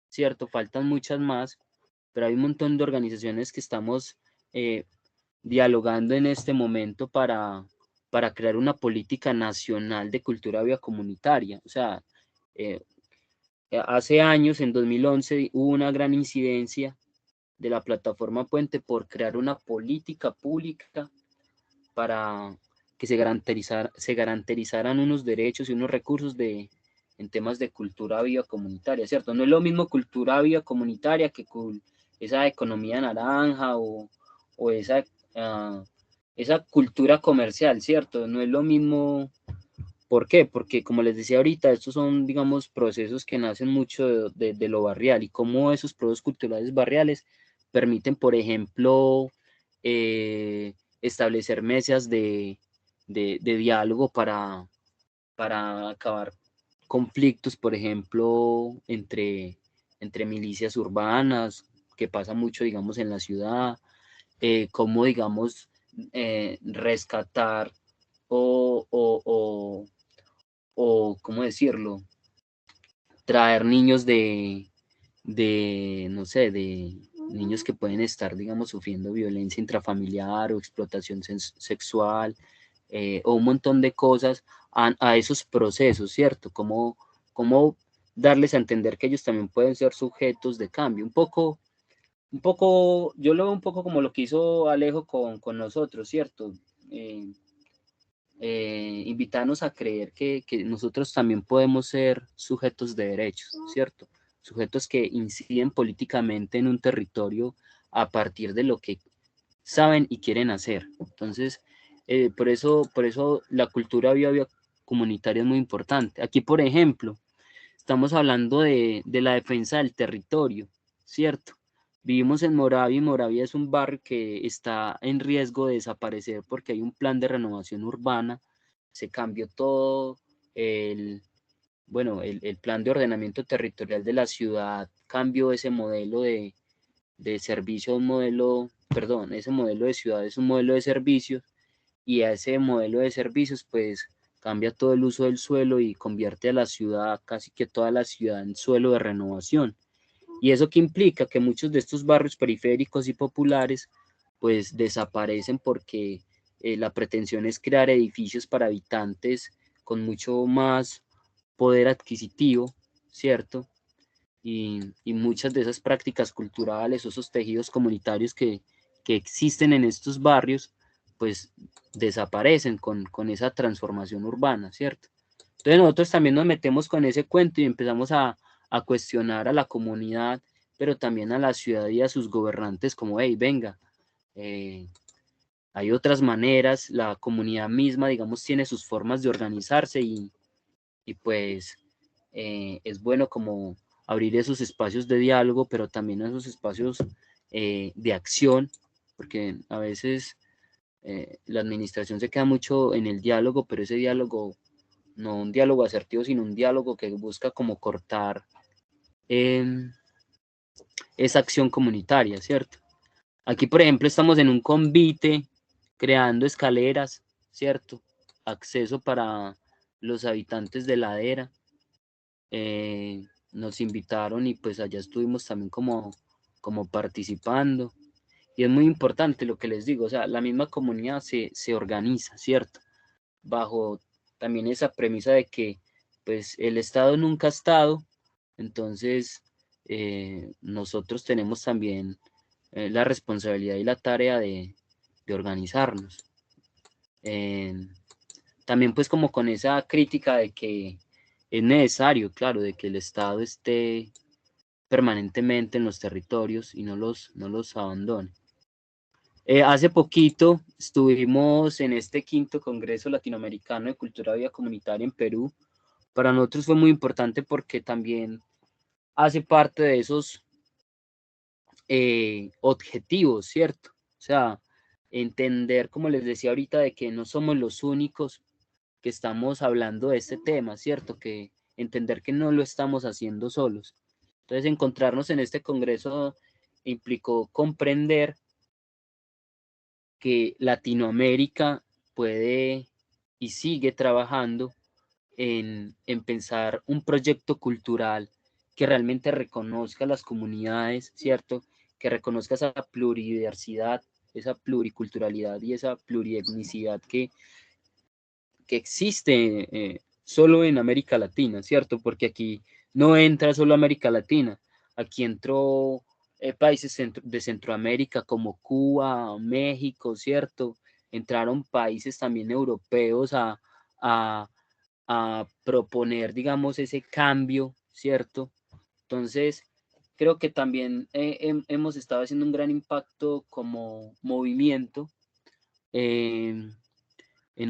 ¿cierto? Faltan muchas más, pero hay un montón de organizaciones que estamos dialogando en este momento para crear una política nacional de cultura viva comunitaria. O sea, eh, hace años, en 2011, hubo una gran incidencia de la plataforma Puente por crear una política pública para que se garantizaran unos derechos y unos recursos en temas de cultura viva comunitaria, ¿cierto? No es lo mismo cultura viva comunitaria que esa economía naranja o esa cultura comercial, ¿cierto? No es lo mismo. ¿Por qué? Porque como les decía ahorita, estos son, digamos, procesos que nacen mucho de lo barrial y cómo esos procesos culturales barriales permiten, por ejemplo, establecer mesas de diálogo para acabar conflictos, por ejemplo, entre milicias urbanas, que pasa mucho, digamos, en la ciudad, cómo, digamos, rescatar o, ¿cómo decirlo? Traer niños no sé, de niños que pueden estar, digamos, sufriendo violencia intrafamiliar o explotación sexual o un montón de cosas a esos procesos, ¿cierto? Cómo darles a entender que ellos también pueden ser sujetos de cambio. Un poco, yo lo veo un poco como lo que hizo Alejo con nosotros, ¿cierto? Invitarnos a creer que nosotros también podemos ser sujetos de derechos, ¿cierto? Sujetos que inciden políticamente en un territorio a partir de lo que saben y quieren hacer. Entonces, por eso la cultura comunitaria es muy importante. Aquí, por ejemplo, estamos hablando de la defensa del territorio, ¿cierto? Vivimos en Moravia y Moravia es un barrio que está en riesgo de desaparecer porque hay un plan de renovación urbana, se cambió todo el plan de ordenamiento territorial de la ciudad, cambió ese modelo de servicio a un modelo, perdón, ese modelo de ciudad es un modelo de servicios, y a ese modelo de servicios pues cambia todo el uso del suelo y convierte a la ciudad, casi que toda la ciudad, en suelo de renovación. ¿Y eso qué implica? Que muchos de estos barrios periféricos y populares pues desaparecen porque la pretensión es crear edificios para habitantes con mucho más poder adquisitivo, ¿cierto? Y muchas de esas prácticas culturales o esos tejidos comunitarios que existen en estos barrios, pues desaparecen con esa transformación urbana, ¿cierto? Entonces nosotros también nos metemos con ese cuento y empezamos a cuestionar a la comunidad, pero también a la ciudad y a sus gobernantes como, hey, venga, hay otras maneras, la comunidad misma, digamos, tiene sus formas de organizarse y pues es bueno como abrir esos espacios de diálogo, pero también esos espacios de acción, porque a veces la administración se queda mucho en el diálogo, pero ese diálogo, no un diálogo asertivo, sino un diálogo que busca como cortar esa acción comunitaria, ¿cierto? Aquí, por ejemplo, estamos en un convite creando escaleras, ¿cierto? Acceso para los habitantes de Ladera. Nos invitaron y pues allá estuvimos también como participando. Y es muy importante lo que les digo, o sea, la misma comunidad se organiza, ¿cierto? Bajo también esa premisa de que pues el Estado nunca ha estado, entonces nosotros tenemos también la responsabilidad y la tarea de organizarnos. También pues como con esa crítica de que es necesario, claro, de que el Estado esté permanentemente en los territorios y no los abandone. Hace poquito estuvimos en este quinto Congreso Latinoamericano de Cultura Vida Comunitaria en Perú. Para nosotros fue muy importante porque también hace parte de esos objetivos, ¿cierto? O sea, entender, como les decía ahorita, de que no somos los únicos que estamos hablando de este tema, ¿cierto? Que entender que no lo estamos haciendo solos. Entonces, encontrarnos en este congreso implicó comprender que Latinoamérica puede y sigue trabajando en pensar un proyecto cultural que realmente reconozca las comunidades, ¿cierto? Que reconozca esa pluridiversidad, esa pluriculturalidad y esa plurietnicidad que existe solo en América Latina, ¿cierto? Porque aquí no entra solo América Latina, aquí entró países de Centroamérica como Cuba, México, ¿cierto? Entraron países también europeos a, a proponer, digamos, ese cambio, ¿cierto? Entonces, creo que también hemos estado haciendo un gran impacto como movimiento. En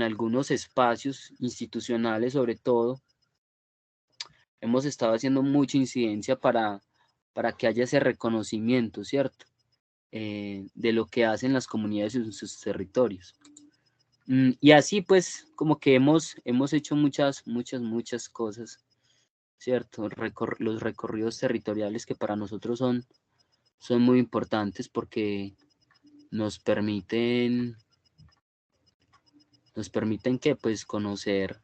algunos espacios institucionales, sobre todo, hemos estado haciendo mucha incidencia para que haya ese reconocimiento, ¿cierto? De lo que hacen las comunidades en sus territorios. Y así pues como que hemos hecho muchas cosas, ¿cierto? Los recorridos territoriales que para nosotros son muy importantes porque nos permiten que pues conocer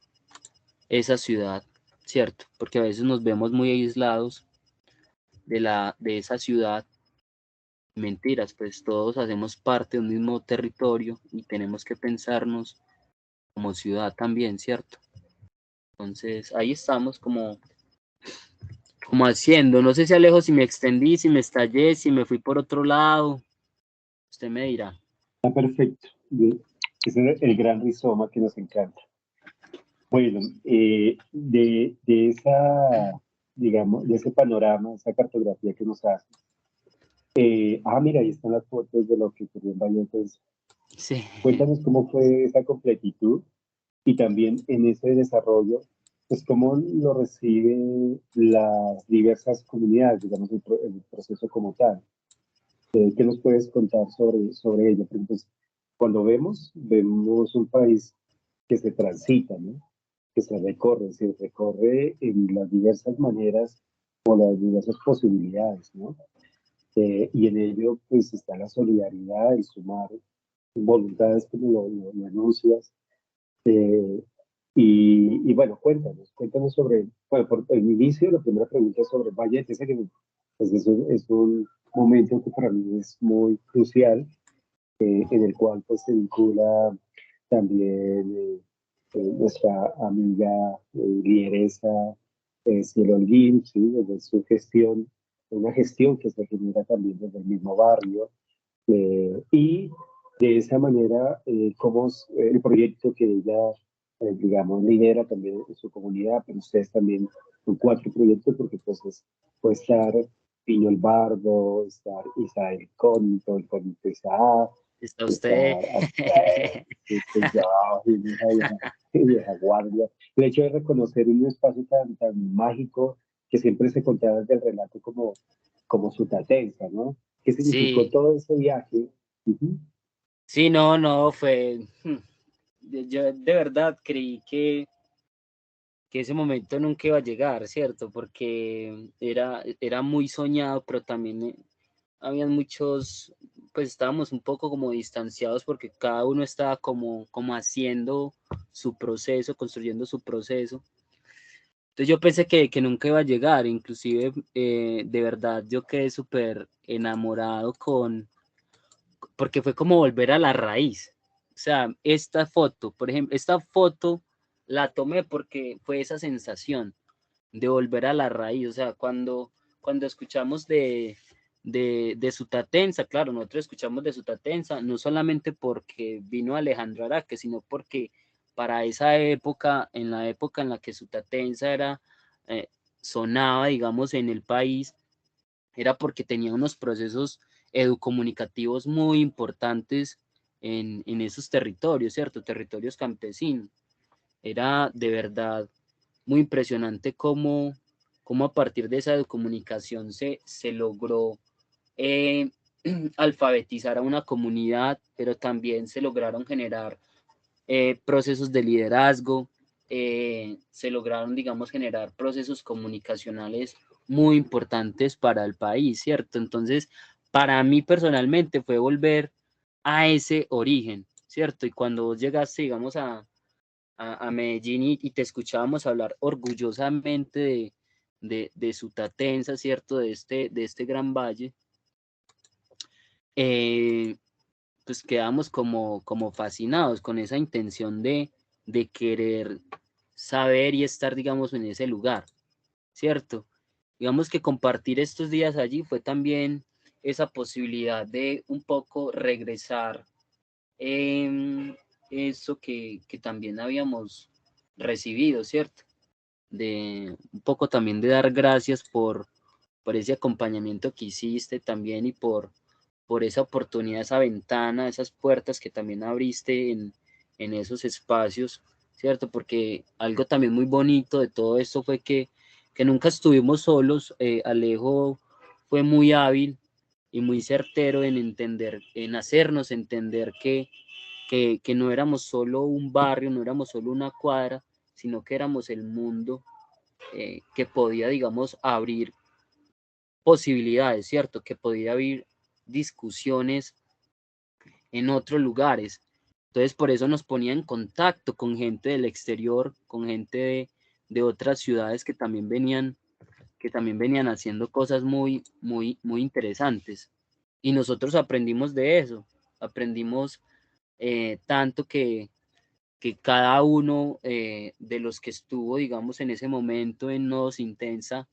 esa ciudad, ¿cierto? Porque a veces nos vemos muy aislados de esa ciudad. Mentiras, pues todos hacemos parte de un mismo territorio y tenemos que pensarnos como ciudad también, ¿cierto? Entonces ahí estamos como haciendo, no sé si Alejo, si me extendí, si me estallé, si me fui por otro lado, usted me dirá. Está perfecto. Es el gran rizoma que nos encanta. Bueno, de esa, digamos, de ese panorama, esa cartografía que nos hace, Mira, ahí están las fotos de lo que ocurrió en Valle. Entonces, Sí. cuéntanos cómo fue esa completitud y también en ese desarrollo, pues cómo lo reciben las diversas comunidades, digamos, el proceso como tal. ¿Qué nos puedes contar sobre ello? Porque pues, cuando vemos un país que se transita, ¿no? Que se recorre en las diversas maneras o las diversas posibilidades, ¿no? Y en ello, pues, está la solidaridad, el sumar voluntades, como lo anuncias. Y bueno, cuéntanos sobre, bueno, por el inicio, la primera pregunta es sobre Valle de que pues, es un momento que para mí es muy crucial, en el cual pues se vincula también nuestra amiga lideresa Cielo Holguín, ¿sí? Desde su gestión, una gestión que se genera también desde el mismo barrio, y de esa manera, como el proyecto que ella, digamos, lidera también en su comunidad, pero ustedes también son 4 proyectos, porque pues puede estar Piño el Bardo, estar Isael Cónito, el Cónito Isaac, Está usted. estar ya, vieja guardia. El hecho de reconocer un espacio tan mágico que siempre se contaba desde el relato como su tatenza, ¿no? ¿Qué significó Sí, todo ese viaje? Ujú. sí, no, no, fue. Yo de verdad creí que ese momento nunca iba a llegar, ¿cierto? Porque era muy soñado, pero también habían muchos, pues estábamos un poco como distanciados porque cada uno estaba como haciendo su proceso, construyendo su proceso. Entonces yo pensé que nunca iba a llegar, inclusive de verdad yo quedé súper enamorado porque fue como volver a la raíz. O sea, esta foto, por ejemplo, esta foto la tomé porque fue esa sensación de volver a la raíz. O sea, cuando escuchamos de Sutatenza, claro, nosotros escuchamos de Sutatenza, no solamente porque vino Alejandro Araque, sino porque para esa época, en la época en la que Sutatenza era, eh, sonaba, digamos, en el país, era porque tenía unos procesos educomunicativos muy importantes en esos territorios, ¿cierto? Territorios campesinos. Era de verdad muy impresionante cómo a partir de esa educomunicación se logró eh, alfabetizar a una comunidad, pero también se lograron generar procesos de liderazgo, se lograron, digamos, generar procesos comunicacionales muy importantes para el país, ¿cierto? Entonces, para mí personalmente fue volver a ese origen, ¿cierto? Y cuando vos llegaste, digamos, a Medellín y te escuchábamos hablar orgullosamente de Sutatenza, ¿cierto? De este gran valle, eh, pues quedamos como fascinados con esa intención de querer saber y estar, digamos, en ese lugar, ¿cierto? Digamos que compartir estos días allí fue también esa posibilidad de un poco regresar eso que también habíamos recibido, ¿cierto? De un poco también de dar gracias por ese acompañamiento que hiciste también y por esa oportunidad, esa ventana, esas puertas que también abriste en esos espacios, ¿cierto? Porque algo también muy bonito de todo esto fue que nunca estuvimos solos. Alejo fue muy hábil y muy certero en entender, en hacernos entender que no éramos solo un barrio, no éramos solo una cuadra, sino que éramos el mundo, que podía, digamos, abrir posibilidades, ¿cierto? Que podía abrir discusiones en otros lugares. Entonces, por eso nos ponía en contacto con gente del exterior, con gente de otras ciudades que también venían haciendo cosas muy, muy, muy interesantes. Y nosotros aprendimos de eso, aprendimos tanto que cada uno de los que estuvo, digamos, en ese momento en Nodos Intensa,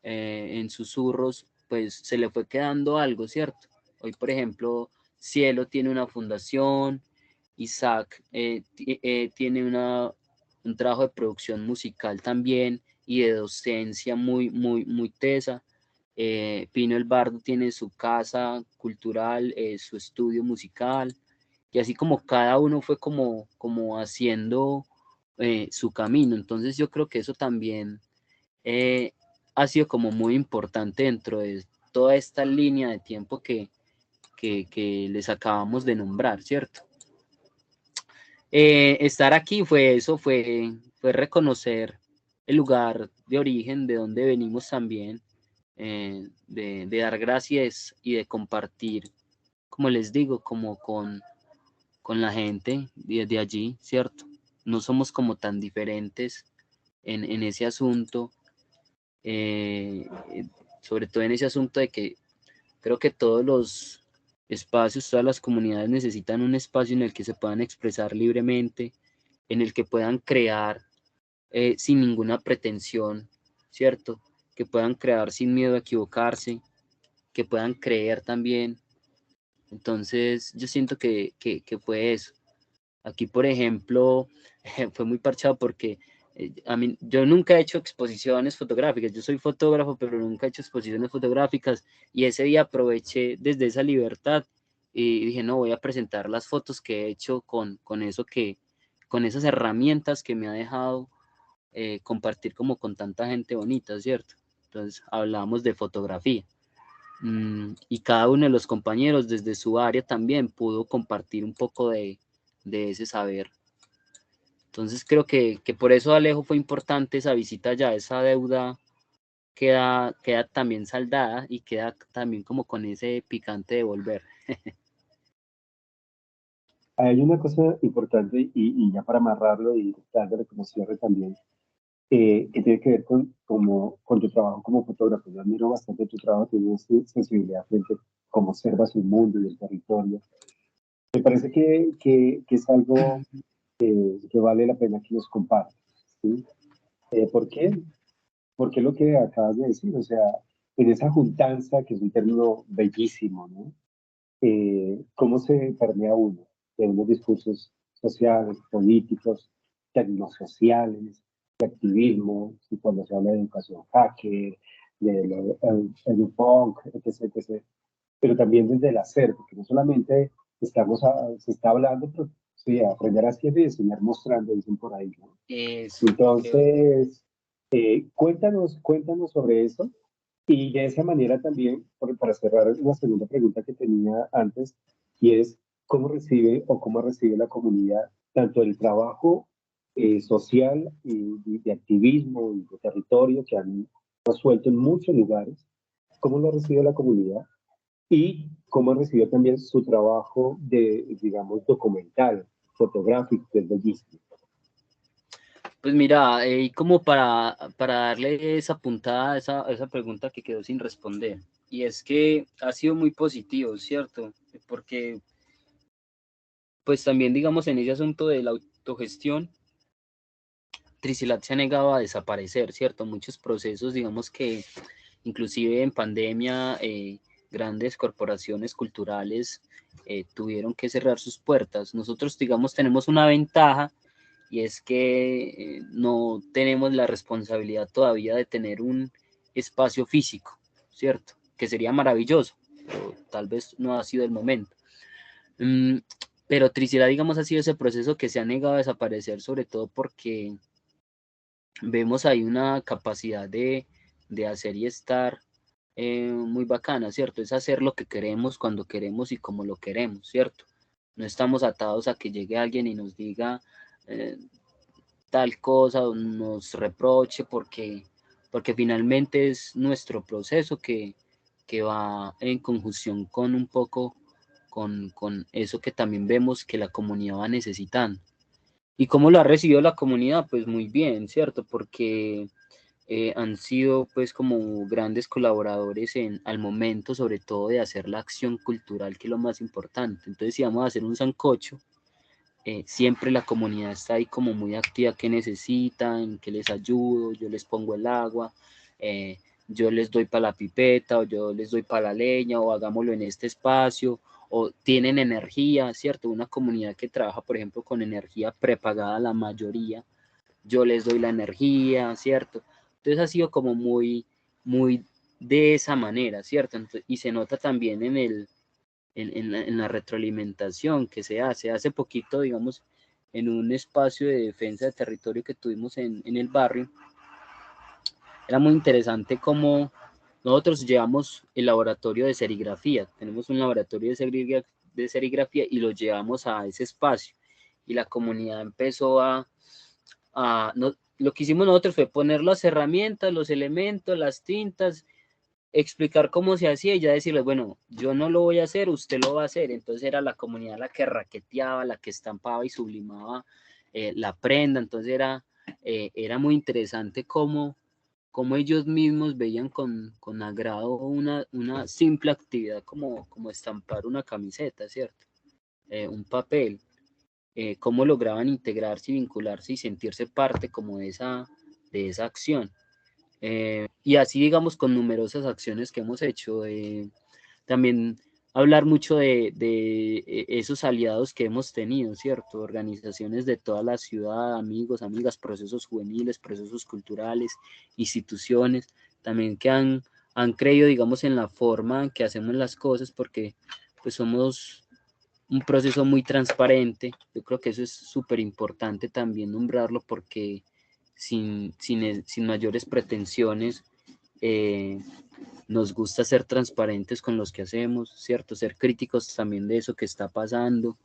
en Susurros, pues se le fue quedando algo, ¿cierto? Hoy, por ejemplo, Cielo tiene una fundación, Isaac tiene un trabajo de producción musical también y de docencia muy, muy, muy tesa. Pino el Bardo tiene su casa cultural, su estudio musical, y así como cada uno fue como haciendo su camino. Entonces yo creo que eso también ha sido como muy importante dentro de toda esta línea de tiempo que les acabamos de nombrar, ¿cierto? Estar aquí fue reconocer el lugar de origen, de donde venimos también, de dar gracias y de compartir, como les digo, como con la gente de allí, ¿cierto? No somos como tan diferentes en ese asunto, sobre todo en ese asunto de que creo que todos los espacios, todas las comunidades necesitan un espacio en el que se puedan expresar libremente, en el que puedan crear sin ninguna pretensión, ¿cierto? Que puedan crear sin miedo a equivocarse, que puedan creer también. Entonces, yo siento que fue eso. Aquí, por ejemplo, fue muy parchado porque yo nunca he hecho exposiciones fotográficas. Yo soy fotógrafo, pero nunca he hecho exposiciones fotográficas. Y ese día aproveché desde esa libertad y dije, no, voy a presentar las fotos que he hecho con esas herramientas que me ha dejado compartir como con tanta gente bonita, ¿cierto? Entonces, hablamos de fotografía. Y cada uno de los compañeros desde su área también pudo compartir un poco de ese saber. Entonces creo que por eso, Alejo, fue importante esa visita allá, esa deuda queda también saldada y queda también como con ese picante de volver. Hay una cosa importante y ya para amarrarlo y darle como cierre también, que tiene que ver con tu trabajo como fotógrafo. Yo admiro bastante tu trabajo, tienes sensibilidad frente a cómo observas el mundo y el territorio. Me parece que es algo que vale la pena que nos compartas, ¿sí? ¿Por qué? Porque lo que acabas de decir, o sea, en esa juntanza, que es un término bellísimo, ¿no? ¿Cómo se permea uno de unos discursos sociales, políticos, tecnosociales, de activismo, y cuando se habla de educación hacker, del punk, etc., etc., pero también desde el hacer, porque no solamente se está hablando, pero sí, aprender haciendo y enseñar mostrando, dicen por ahí, ¿no? Eso. Entonces, cuéntanos sobre eso y de esa manera también, para cerrar la segunda pregunta que tenía antes, y es cómo recibe o cómo recibe la comunidad tanto el trabajo social y de activismo y de territorio que han resuelto en muchos lugares, cómo lo recibe la comunidad y cómo recibió también su trabajo de, digamos, documental, fotográfico, que es bellísimo. Pues mira, y como para darle esa puntada a esa pregunta que quedó sin responder, y es que ha sido muy positivo, ¿cierto? Porque pues también digamos en ese asunto de la autogestión, Tricilat se ha negado a desaparecer, ¿cierto? Muchos procesos, digamos que inclusive en pandemia, grandes corporaciones culturales tuvieron que cerrar sus puertas. Nosotros, digamos, tenemos una ventaja y es que no tenemos la responsabilidad todavía de tener un espacio físico, ¿cierto? Que sería maravilloso, pero tal vez no ha sido el momento. Pero Tricilat, digamos, ha sido ese proceso que se ha negado a desaparecer, sobre todo porque vemos ahí una capacidad de hacer y estar muy bacana, ¿cierto? Es hacer lo que queremos cuando queremos y como lo queremos, ¿cierto? No estamos atados a que llegue alguien y nos diga tal cosa o nos reproche porque finalmente es nuestro proceso que va en conjunción con un poco con eso que también vemos que la comunidad va necesitando. ¿Y cómo lo ha recibido la comunidad? Pues muy bien, ¿cierto? Porque han sido pues como grandes colaboradores al momento, sobre todo de hacer la acción cultural, que es lo más importante. Entonces, si vamos a hacer un sancocho, siempre la comunidad está ahí como muy activa, que necesitan, que les ayudo, yo les pongo el agua, yo les doy para la pipeta, o yo les doy para la leña, o hagámoslo en este espacio, o tienen energía, ¿cierto? Una comunidad que trabaja, por ejemplo, con energía prepagada, la mayoría, yo les doy la energía, ¿cierto? Entonces ha sido como muy de esa manera, ¿cierto? Entonces, y se nota también en la retroalimentación que se hace. Hace poquito, digamos, en un espacio de defensa de territorio que tuvimos en el barrio, era muy interesante cómo nosotros llevamos el laboratorio de serigrafía, tenemos un laboratorio de serigrafía y lo llevamos a ese espacio y la comunidad empezó no, lo que hicimos nosotros fue poner las herramientas, los elementos, las tintas, explicar cómo se hacía y ya decirles, bueno, yo no lo voy a hacer, usted lo va a hacer. Entonces era la comunidad la que raqueteaba, la que estampaba y sublimaba la prenda. Entonces era muy interesante cómo ellos mismos veían con agrado una simple actividad como estampar una camiseta, ¿cierto? Un papel. Cómo lograban integrarse y vincularse y sentirse parte como de esa acción. Y así, digamos, con numerosas acciones que hemos hecho. También hablar mucho de esos aliados que hemos tenido, ¿cierto? Organizaciones de toda la ciudad, amigos, amigas, procesos juveniles, procesos culturales, instituciones, también que han creído, digamos, en la forma en que hacemos las cosas, porque pues somos un proceso muy transparente. Yo creo que eso es súper importante también nombrarlo porque sin mayores pretensiones, nos gusta ser transparentes con los que hacemos, ¿cierto? Ser críticos también de eso que está pasando,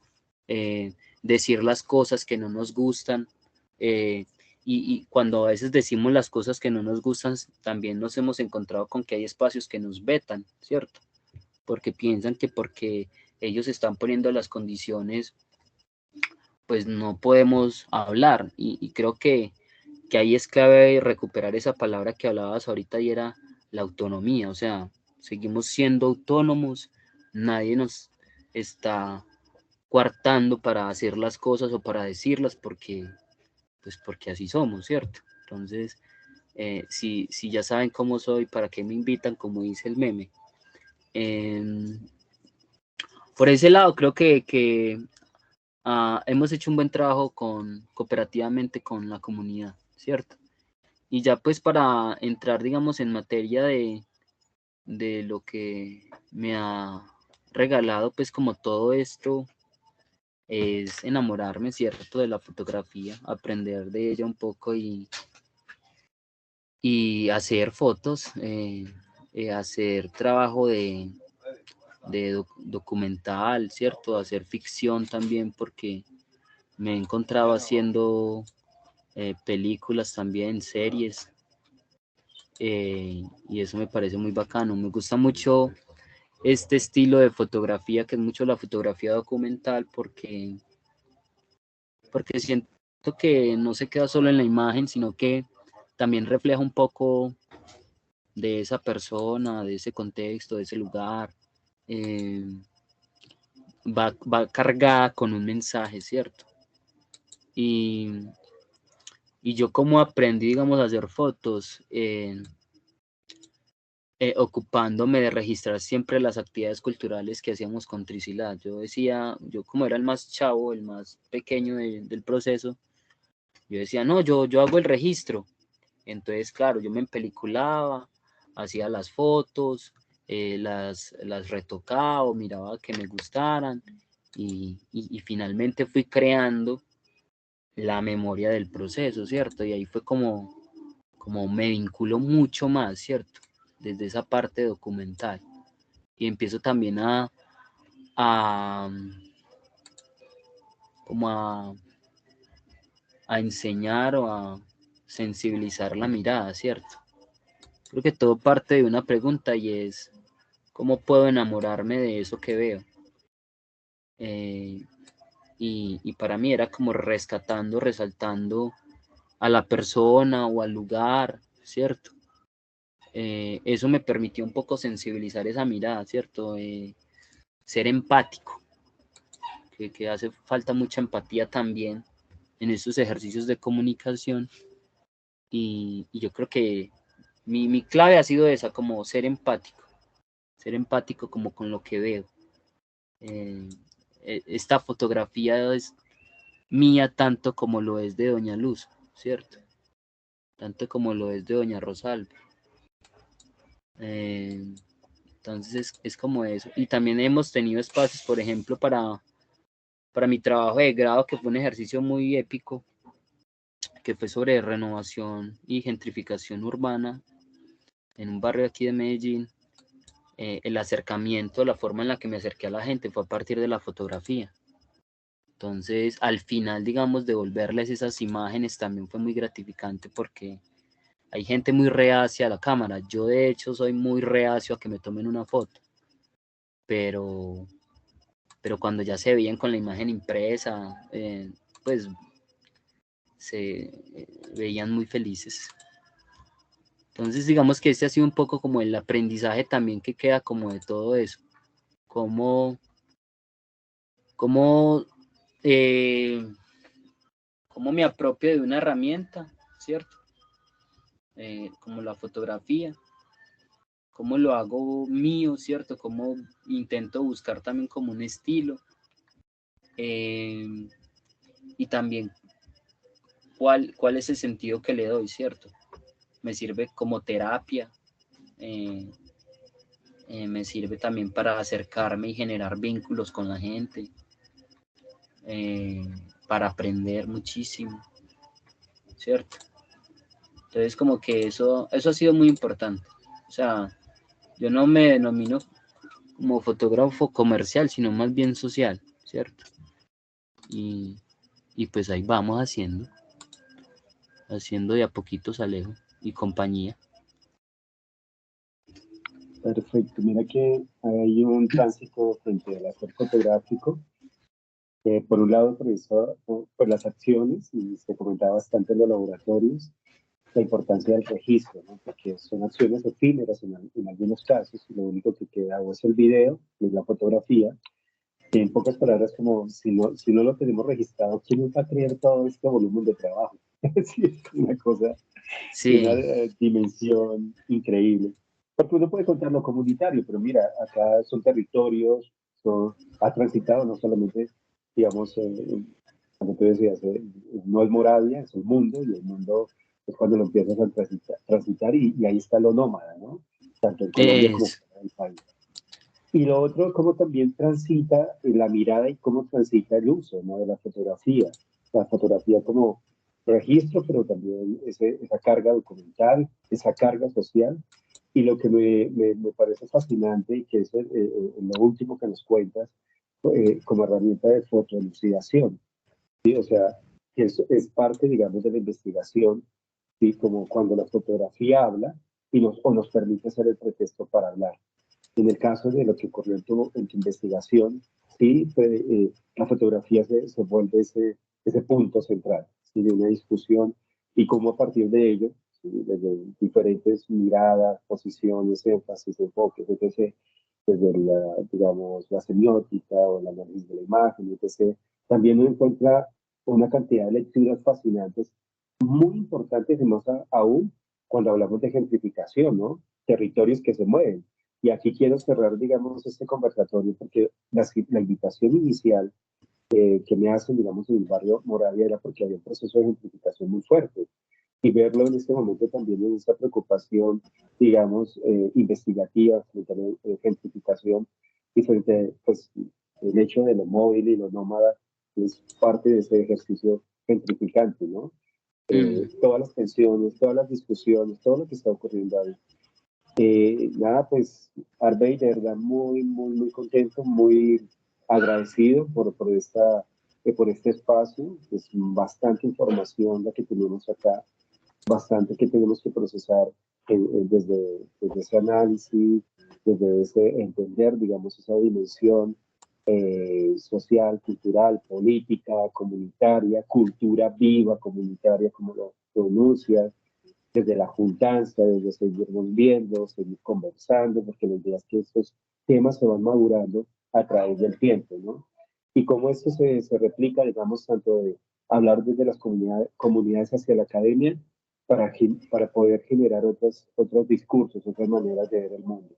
decir las cosas que no nos gustan, y cuando a veces decimos las cosas que no nos gustan, también nos hemos encontrado con que hay espacios que nos vetan, ¿cierto? Porque piensan que porque ellos están poniendo las condiciones, pues no podemos hablar, y creo que ahí es clave recuperar esa palabra que hablabas ahorita y era la autonomía. O sea, seguimos siendo autónomos, nadie nos está coartando para hacer las cosas o para decirlas porque así somos, ¿cierto? Entonces, si ya saben cómo soy, ¿para qué me invitan? Como dice el meme. Por ese lado, creo que hemos hecho un buen trabajo cooperativamente con la comunidad, ¿cierto? Y ya pues para entrar, digamos, en materia de lo que me ha regalado, pues como todo esto, es enamorarme, ¿cierto? De la fotografía, aprender de ella un poco y hacer fotos, hacer trabajo de documental, ¿cierto? Hacer ficción también, porque me he encontrado haciendo películas también, series, y eso me parece muy bacano. Me gusta mucho este estilo de fotografía, que es mucho la fotografía documental, porque siento que no se queda solo en la imagen, sino que también refleja un poco de esa persona, de ese contexto, de ese lugar. eh, va cargada con un mensaje, ¿cierto? Y, yo como aprendí, digamos, a hacer fotos, ocupándome de registrar siempre las actividades culturales que hacíamos con Tricilat. Yo decía, yo como era el más chavo, el más pequeño del proceso, yo decía, no, yo hago el registro. Entonces, claro, yo me empeliculaba, hacía las fotos, las retocaba o miraba que me gustaran, y finalmente fui creando la memoria del proceso, ¿cierto? Y ahí fue como me vinculo mucho más, ¿cierto? Desde esa parte documental. Y empiezo también a, como a enseñar o a sensibilizar la mirada, ¿cierto? Creo que todo parte de una pregunta y es, ¿cómo puedo enamorarme de eso que veo? Y para mí era como rescatando, resaltando a la persona o al lugar, ¿cierto? Eso me permitió un poco sensibilizar esa mirada, ¿cierto? Ser empático, que hace falta mucha empatía también en estos ejercicios de comunicación, y yo creo que mi clave ha sido esa, como ser empático como con lo que veo. Esta fotografía es mía tanto como lo es de Doña Luz, ¿cierto? Tanto como lo es de Doña Rosalba. Entonces es como eso. Y también hemos tenido espacios, por ejemplo, para mi trabajo de grado, que fue un ejercicio muy épico, que fue sobre renovación y gentrificación urbana en un barrio aquí de Medellín. El acercamiento, la forma en la que me acerqué a la gente fue a partir de la fotografía. Entonces, al final, digamos, devolverles esas imágenes también fue muy gratificante, porque hay gente muy reacia a la cámara. Yo, de hecho, soy muy reacio a que me tomen una foto, pero cuando ya se veían con la imagen impresa, pues se veían muy felices. Entonces, digamos que este ha sido un poco como el aprendizaje también que queda como de todo eso. Cómo, cómo, eh, cómo me apropio de una herramienta, ¿cierto? Como la fotografía, cómo lo hago mío, ¿cierto? Cómo intento buscar también como un estilo. Y también cuál es el sentido que le doy, ¿cierto? Me sirve como terapia, me sirve también para acercarme y generar vínculos con la gente, para aprender muchísimo, ¿cierto? Entonces como que eso ha sido muy importante. O sea, yo no me denomino como fotógrafo comercial, sino más bien social, ¿cierto? Y pues ahí vamos haciendo de a poquitos Alejo y compañía. Perfecto, mira que hay un tránsito frente al hacer fotográfico. Por un lado, por las acciones, y se comentaba bastante en los laboratorios, la importancia del registro, ¿no? Porque son acciones efímeras en algunos casos, y lo único que queda o es el video, que es la fotografía, y en pocas palabras, como si no lo tenemos registrado, ¿quién nos va a creer todo este volumen de trabajo? Sí, es una cosa de una Sí, dimensión increíble. Porque uno puede contar lo comunitario, pero mira, acá son territorios, ha transitado no solamente, digamos, como tú decías, no es Moravia, es el mundo, y el mundo es cuando lo empiezas a transitar y ahí está lo nómada, ¿no? Tanto en Colombia como es, fuera del país. Y lo otro, cómo también transita la mirada y cómo transita el uso, ¿no? De la fotografía. La fotografía como registro, pero también esa carga documental, esa carga social. Y lo que me parece fascinante, y que es lo último que nos cuentas, como herramienta de fotoelucidación, ¿sí? O sea, que es parte, digamos, de la investigación, ¿sí? Como cuando la fotografía habla o nos permite ser el pretexto para hablar. En el caso de lo que ocurrió en tu investigación, sí, la fotografía se vuelve ese punto central, ¿sí? De una discusión, y cómo a partir de ello, ¿sí? Desde diferentes miradas, posiciones, énfasis, enfoques, etc., desde digamos, la semiótica o el análisis de la imagen, etc., también uno encuentra una cantidad de lecturas fascinantes, muy importantes, y más aún cuando hablamos de gentrificación, ¿no? Territorios que se mueven. Y aquí quiero cerrar, digamos, este conversatorio, porque la invitación inicial que me hacen, digamos, en el barrio Moravia era porque había un proceso de gentrificación muy fuerte. Y verlo en este momento también en esta preocupación, digamos, investigativa frente a la gentrificación y frente, pues, el hecho de lo móvil y lo nómada es parte de ese ejercicio gentrificante, ¿no? Todas las tensiones, todas las discusiones, todo lo que está ocurriendo ahí. Nada, pues, Arbey, de verdad, muy, muy, muy contento, muy agradecido por este espacio. Es bastante información la que tenemos acá, bastante que tenemos que procesar desde ese análisis, desde ese entender, digamos, esa dimensión social, cultural, política, comunitaria, cultura viva, comunitaria, como lo pronuncias, desde la juntanza, desde seguirnos viendo, seguir conversando, porque la idea es que estos temas se van madurando a través del tiempo, ¿no? Y cómo esto se replica, digamos, tanto de hablar desde las comunidades hacia la academia para poder generar otros discursos, otras maneras de ver el mundo.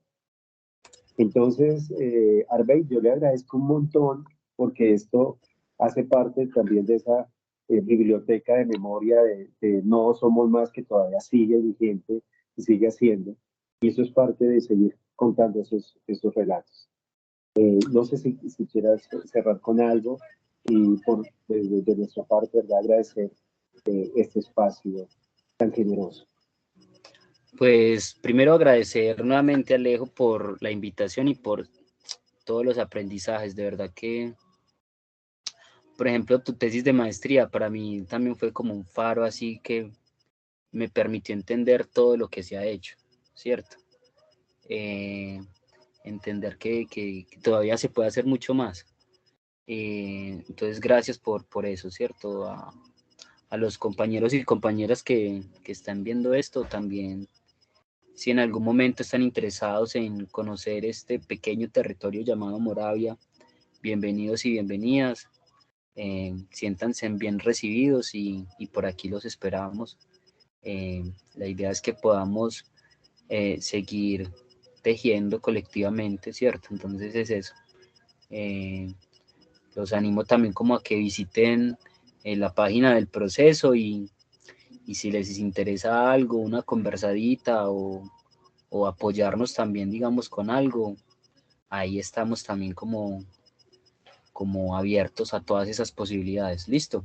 Entonces, Arbey, yo le agradezco un montón porque esto hace parte también de esa biblioteca de memoria de No Somos Más, que todavía sigue vigente y sigue haciendo. Y eso es parte de seguir contando esos relatos. No sé si quieras cerrar con algo y de nuestra parte, ¿verdad? Agradecer este espacio tan generoso. Pues primero agradecer nuevamente a Alejo por la invitación y por todos los aprendizajes. De verdad que, por ejemplo, tu tesis de maestría para mí también fue como un faro así que me permitió entender todo lo que se ha hecho, ¿cierto? Entender que todavía se puede hacer mucho más. Entonces, gracias por eso, ¿cierto? A los compañeros y compañeras que están viendo esto también, si en algún momento están interesados en conocer este pequeño territorio llamado Moravia, bienvenidos y bienvenidas. Siéntanse bien recibidos y por aquí los esperamos. La idea es que podamos seguir tejiendo colectivamente, ¿cierto? Entonces es eso. Los animo también como a que visiten la página del proceso y si les interesa algo, una conversadita o apoyarnos también, digamos, con algo, ahí estamos también como abiertos a todas esas posibilidades. ¿Listo?